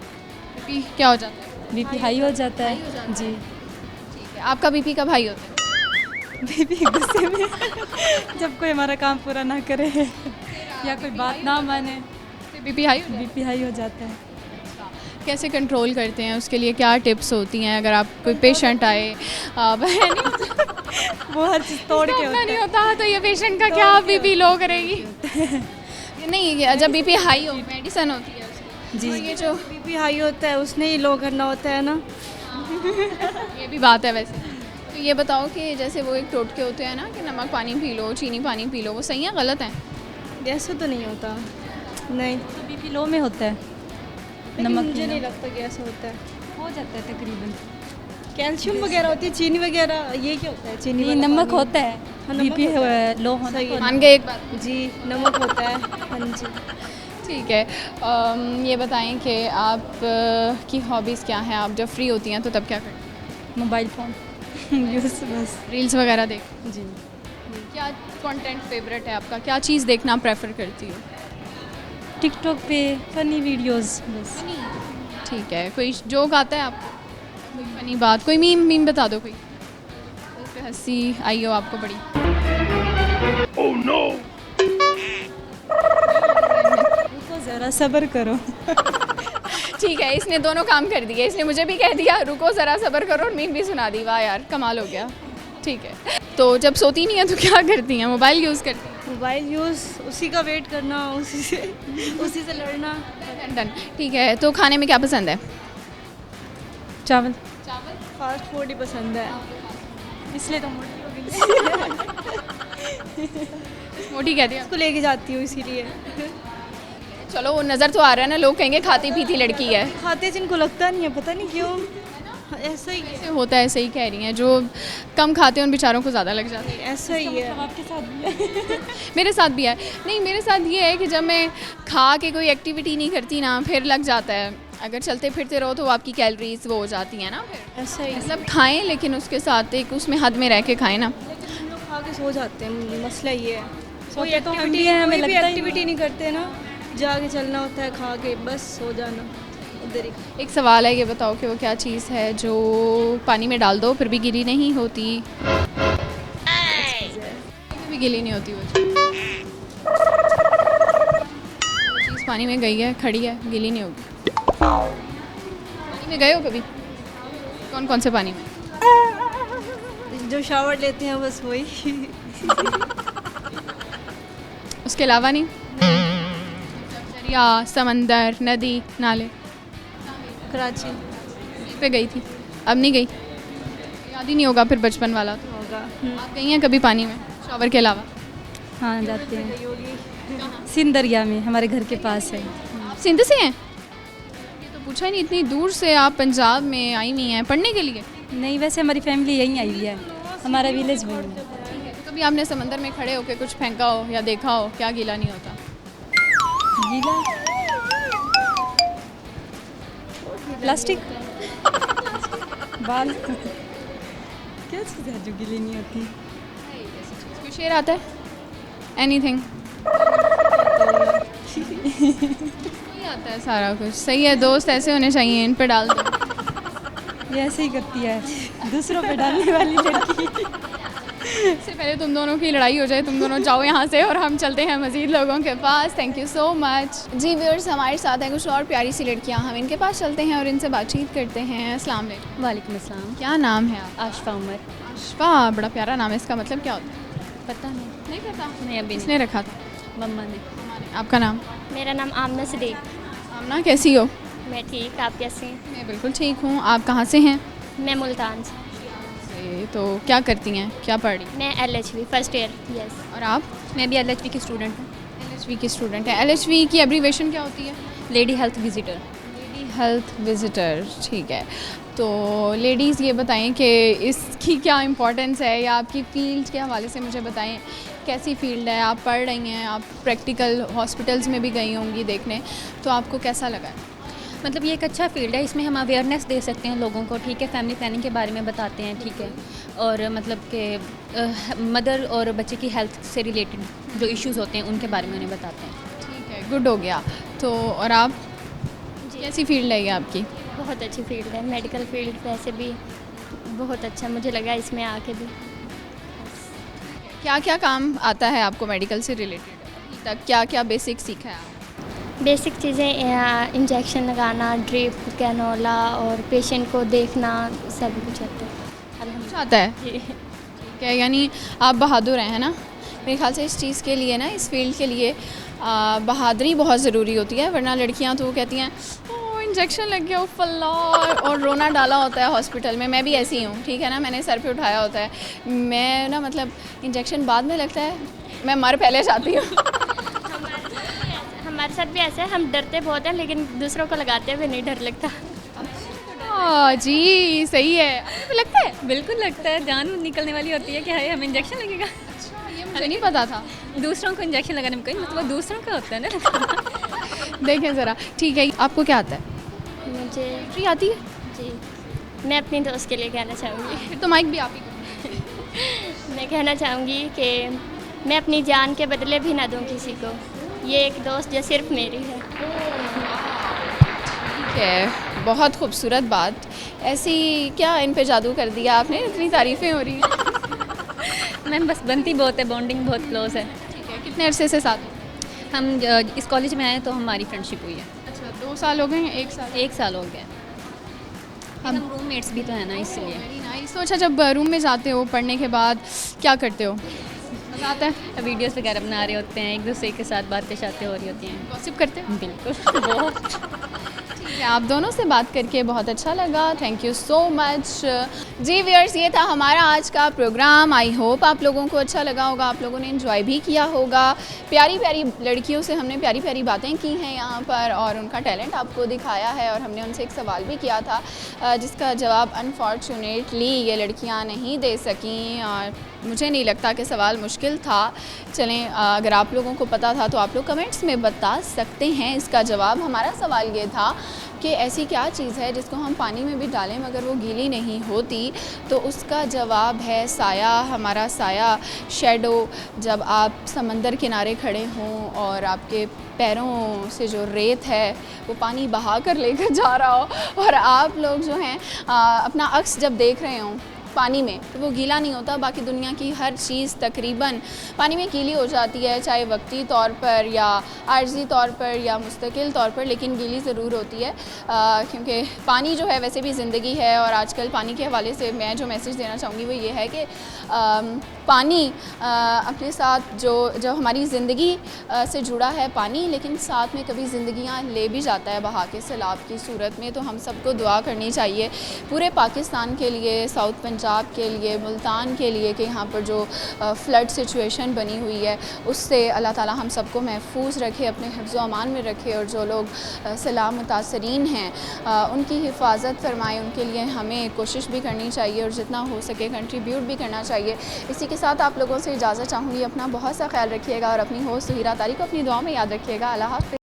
बीपी क्या हो जाता है? बीपी हाई हो जाता है। जी। ठीक है। आपका बीपी कब हाई होता है? बीपी गुस्से में जब कोई हमारा काम पूरा ना करे या कोई बात ना माने, बीपी हाई? बीपी हाई हो जाता है। कैसे कंट्रोल करते हैं? उसके लिए क्या टिप्स होती हैं? अगर आप कोई पेशेंट आए, वो हर चीज़ तोड़ के होता नहीं होता तो ये पेशेंट का क्या बीपी लो करेगी? नहीं, जब बीपी हाई हो मेडिसिन होती है उसकी। जी। तो ये जो बीपी हाई होता है उसने ही लो करना होता है ना। ये भी बात है वैसे। तो ये बताओ कि जैसे वो एक टोटके होते हैं ना कि नमक पानी पी लो, चीनी पानी पी लो, वो सही है गलत है? ऐसा तो नहीं होता। नहीं, बीपी लो में होता है। नमक मुझे नहीं लगता कि ऐसा होता है। हो जाता है तकरीबन। कैल्शियम वगैरह होती है, चीनी वगैरह, ये क्या होता है? चीनी ये वाला नमक पानी। होता है। हाँ, नमक बीपी होता है। लो होना सही है। मान गए एक बात? जी, नमक होता है। हाँ जी। ठीक है। ये बताएं कि आप की हॉबीज़ क्या हैं? आप जब फ्री होती हैं तो तब क्या करती हैं? मोबाइल फ़ोन यूज़ बस। रील्स वगैरह देख? जी। क्या कंटेंट फेवरेट है आपका? क्या चीज़ देखना प्रेफर करती हो? टिकटॉक पे फ़नी वीडियोस बस। ठीक है। कोई जोक आता है आपको? कोई फनी बात, कोई मीम बता दो कोई, उस पे हंसी आई हो आपको बड़ी। Oh no! रुको ज़रा सब्र करो। ठीक है, इसने दोनों काम कर दिए। इसने मुझे भी कह दिया रुको ज़रा सब्र करो और मीम भी सुना दी। वाह यार, कमाल हो गया। ठीक है। तो जब सोती नहीं है तो क्या करती हैं? मोबाइल यूज़ करती हैं? मोबाइल यूज़, उसी का वेट करना, उसी से लड़ना। डन। ठीक है, तो खाने में क्या पसंद है? चावल। फास्ट फूड ही पसंद है, इसलिए तो मोटी हो गई। मोटी कहती है उसको लेके जाती हूँ इसीलिए। चलो वो नज़र तो आ रहा है ना, लोग कहेंगे खाती पीती लड़की है। खाते जिनको लगता नहीं है, पता नहीं क्यों ऐसा ही है। ऐसे होता है, सही कह रही हैं। जो कम खाते हैं उन बेचारों को ज़्यादा लग जाती है। ऐसा ही है। आपके साथ भी है? मेरे साथ भी है। नहीं, मेरे साथ ये है कि जब मैं खा के कोई एक्टिविटी नहीं करती ना, फिर लग जाता है। अगर चलते फिरते रहो तो आपकी कैलोरीज वो हो जाती हैं ना, फिर ऐसा ही मतलब खाएं लेकिन उसके साथ एक उसमें हद में रह के खाएं ना। हम लोग खा के सो जाते हैं, मसला ये है। कोई सोते तो हम भी हैं, हमें कोई भी लगता ही एक्टिविटी नहीं करते ना, जाके चलना होता है, खा के बस सो जाना उधर ही। एक सवाल है, ये बताओ कि वो क्या चीज़ है जो पानी में डाल दो फिर भी गीली नहीं होती? फिर भी गीली नहीं होती वो चीज़ पानी में गई है, खड़ी है, गीली नहीं होगी। पानी में गए हो कभी? कौन कौन से पानी में? जो शावर लेते हैं बस वही। उसके अलावा नहीं? दरिया, समंदर, नदी, नाले? कराची पे गई थी, अब नहीं गई? याद ही नहीं होगा फिर बचपन वाला तो। होगा। आप गई हैं कभी पानी में शॉवर के अलावा? हाँ, जाते हैं। सिंध दरिया में, हमारे घर के पास है। आप सिंध से हैं? ये तो पूछा ही नहीं, इतनी दूर से आप पंजाब में आई हुई हैं पढ़ने के लिए? नहीं, वैसे हमारी फैमिली यहीं आई हुई है, हमारा विलेज में है। कभी आपने समंदर में खड़े होकर कुछ फेंका हो या देखा हो, क्या गीला नहीं होता? गीला प्लास्टिक बाल क्या चीज़ है जो गीली नहीं होती? कोई शेर आता है? एनीथिंग? आता है सारा कुछ। सही है, दोस्त ऐसे होने चाहिए, इन पे डाल दो। ये ऐसे ही करती है, दूसरों पे डालने वाली लड़की। इससे पहले तुम दोनों की लड़ाई हो जाए, तुम दोनों जाओ यहाँ से और हम चलते हैं मज़ीद लोगों के पास। Thank you so much. जी व्यूअर्स, हमारे साथ हैं कुछ और प्यारी सी लड़कियाँ, हम इनके पास चलते हैं और इनसे बातचीत करते हैं। अस्सलाम वालेकुम। वालेकुम अस्सलाम। क्या नाम है आप? आशफा उमर। आशफा, बड़ा प्यारा नाम है, इसका मतलब क्या होता है? पता नहीं। नहीं पता? नहीं, अभी किसने रखा था? मम्मा ने। आपका नाम? मेरा नाम आमना सदीक। आमना, कैसी हो? मैं ठीक, आप कैसे हैं? मैं बिल्कुल ठीक हूँ। आप कहाँ से हैं? मैं मुल्तान से। तो क्या करती हैं, क्या पढ़ रही? मैं LHV फर्स्ट ईयर। यस। और आप? मैं भी LHV की स्टूडेंट हूँ। LHV की स्टूडेंट है। LHV की एब्रीवेशन क्या होती है? Lady health visitor. Lady health visitor, ठीक है। तो लेडीज़ ये बताएं कि इसकी क्या इम्पोर्टेंस है, या आपकी फील्ड के हवाले से मुझे बताएं कैसी फील्ड है? आप पढ़ रही हैं, आप प्रैक्टिकल हॉस्पिटल्स में भी गई होंगी देखने, तो आपको कैसा लगा? मतलब ये एक अच्छा फील्ड है, इसमें हम अवेयरनेस दे सकते हैं लोगों को, ठीक है, फैमिली प्लानिंग के बारे में बताते हैं, ठीक है, और मतलब कि मदर और बच्चे की हेल्थ से रिलेटेड जो इश्यूज़ होते हैं उनके बारे में उन्हें बताते हैं। ठीक है, गुड हो गया। तो और आप, कैसी फील्ड है ये आपकी? बहुत अच्छी फील्ड है, मेडिकल फील्ड वैसे भी बहुत अच्छा मुझे लगा इसमें आके भी। क्या क्या काम आता है आपको मेडिकल से रिलेटेड? अभी तक क्या क्या बेसिक सीखा है आप? बेसिक चीज़ें, इंजेक्शन लगाना, ड्रिप, कैनोला और पेशेंट को देखना, सब कुछ आता है। कुछ आता है? ठीक है, यानी आप बहादुर हैं, है ना? मेरे ख्याल से इस चीज़ के लिए ना, इस फील्ड के लिए बहादुरी बहुत ज़रूरी होती है, वरना लड़कियां तो कहती हैं ओ इंजेक्शन लग गया, फल्ला, और रोना डाला होता है हॉस्पिटल में। मैं भी ऐसी हूँ, ठीक है ना, मैंने सर पे उठाया होता है। मैं ना मतलब इंजेक्शन बाद में लगता है, मैं मर पहले जाती हूँ। हमारे साथ भी ऐसा है, हम डरते बहुत हैं लेकिन दूसरों को लगाते हुए नहीं डर लगता। जी सही है। आपको लगता है? बिल्कुल लगता है, जान निकलने वाली होती है कि हाय हमें इंजेक्शन लगेगा। ये मुझे नहीं पता था। दूसरों को इंजेक्शन लगाने में कोई मतलब दूसरों का होता है ना। देखें ज़रा, ठीक है, आपको क्या आता है? मुझे फ्री आती है? जी, मैं अपनी दोस्त के लिए कहना चाहूँगी। फिर तो माइक भी आप ही। मैं कहना चाहूँगी कि मैं अपनी जान के बदले भी ना दूँ किसी को, ये एक दोस्त जो सिर्फ मेरी है। ठीक है, बहुत खूबसूरत बात। ऐसी क्या इन पे जादू कर दिया आपने, इतनी तारीफ़ें हो रही हैं? मैम बस बनती बहुत है, बॉन्डिंग बहुत क्लोज है। ठीक है, कितने अरसे से साथ? हम इस कॉलेज में आए तो हमारी फ्रेंडशिप हुई है। अच्छा, 2 साल हो गए हैं? 1 साल? 1 साल हो गया। हम रूममेट्स भी तो है ना, इसलिए। Very nice. तो अच्छा, जब रूम में जाते हो पढ़ने के बाद क्या करते हो? मज़ा आता है? वीडियोस वगैरह बना रहे होते हैं, एक दूसरे के साथ बातें शातें हो रही होती हैं। गॉसिप करते हो? बिल्कुल बहुत। ठीक है, आप दोनों से बात करके बहुत अच्छा लगा, थैंक यू सो मच। जी व्यूअर्स, ये था हमारा आज का प्रोग्राम। आई होप आप लोगों को अच्छा लगा होगा, आप लोगों ने एंजॉय भी किया होगा। प्यारी प्यारी लड़कियों से हमने प्यारी प्यारी बातें की हैं यहाँ पर और उनका टैलेंट आपको दिखाया है, और हमने उनसे एक सवाल भी किया था जिसका जवाब अनफॉर्चुनेटली ये लड़कियाँ नहीं दे सकीं, और मुझे नहीं लगता कि सवाल मुश्किल था। चलें, अगर आप लोगों को पता था तो आप लोग कमेंट्स में बता सकते हैं इसका जवाब। हमारा सवाल ये था कि ऐसी क्या चीज़ है जिसको हम पानी में भी डालें मगर वो गीली नहीं होती, तो उसका जवाब है साया। हमारा साया, शैडो। जब आप समंदर किनारे खड़े हों और आपके पैरों से जो रेत है वो पानी बहा कर लेकर जा रहा हो और आप लोग जो हैं अपना अक्स जब देख रहे हों पानी में, तो वो गीला नहीं होता। बाकी दुनिया की हर चीज़ तकरीबन पानी में गीली हो जाती है, चाहे वक्ती तौर पर या आर्जी तौर पर या मुस्तकिल तौर पर, लेकिन गीली ज़रूर होती है क्योंकि पानी जो है वैसे भी ज़िंदगी है। और आजकल पानी के हवाले से मैं जो मैसेज देना चाहूँगी वो ये है कि पानी अपने साथ जो हमारी ज़िंदगी से जुड़ा है पानी, लेकिन साथ में कभी ज़िंदगियाँ ले भी जाता है बहा के सैलाब की सूरत में। तो हम सबको दुआ करनी चाहिए पूरे पाकिस्तान के लिए, साउथ पंजाब के लिए, मुल्तान के लिए, कि यहाँ पर जो फ्लड सिचुएशन बनी हुई है उससे अल्लाह ताला हम सबको महफूज रखे, अपने हिफ्ज़ व अमान में रखे, और जो लोग सैलाब मुतासरीन हैं उनकी हिफाजत फरमाएँ। उनके लिए हमें कोशिश भी करनी चाहिए और जितना हो सके कंट्रीब्यूट भी करना चाहिए। इसी के साथ आप लोगों से इजाज़त चाहूँगी। अपना बहुत सा ख्याल रखिएगा और अपनी होस्ट सुहीरा तारिक को अपनी दुआ में याद रखिएगा। अल्लाह हाफ़िज़।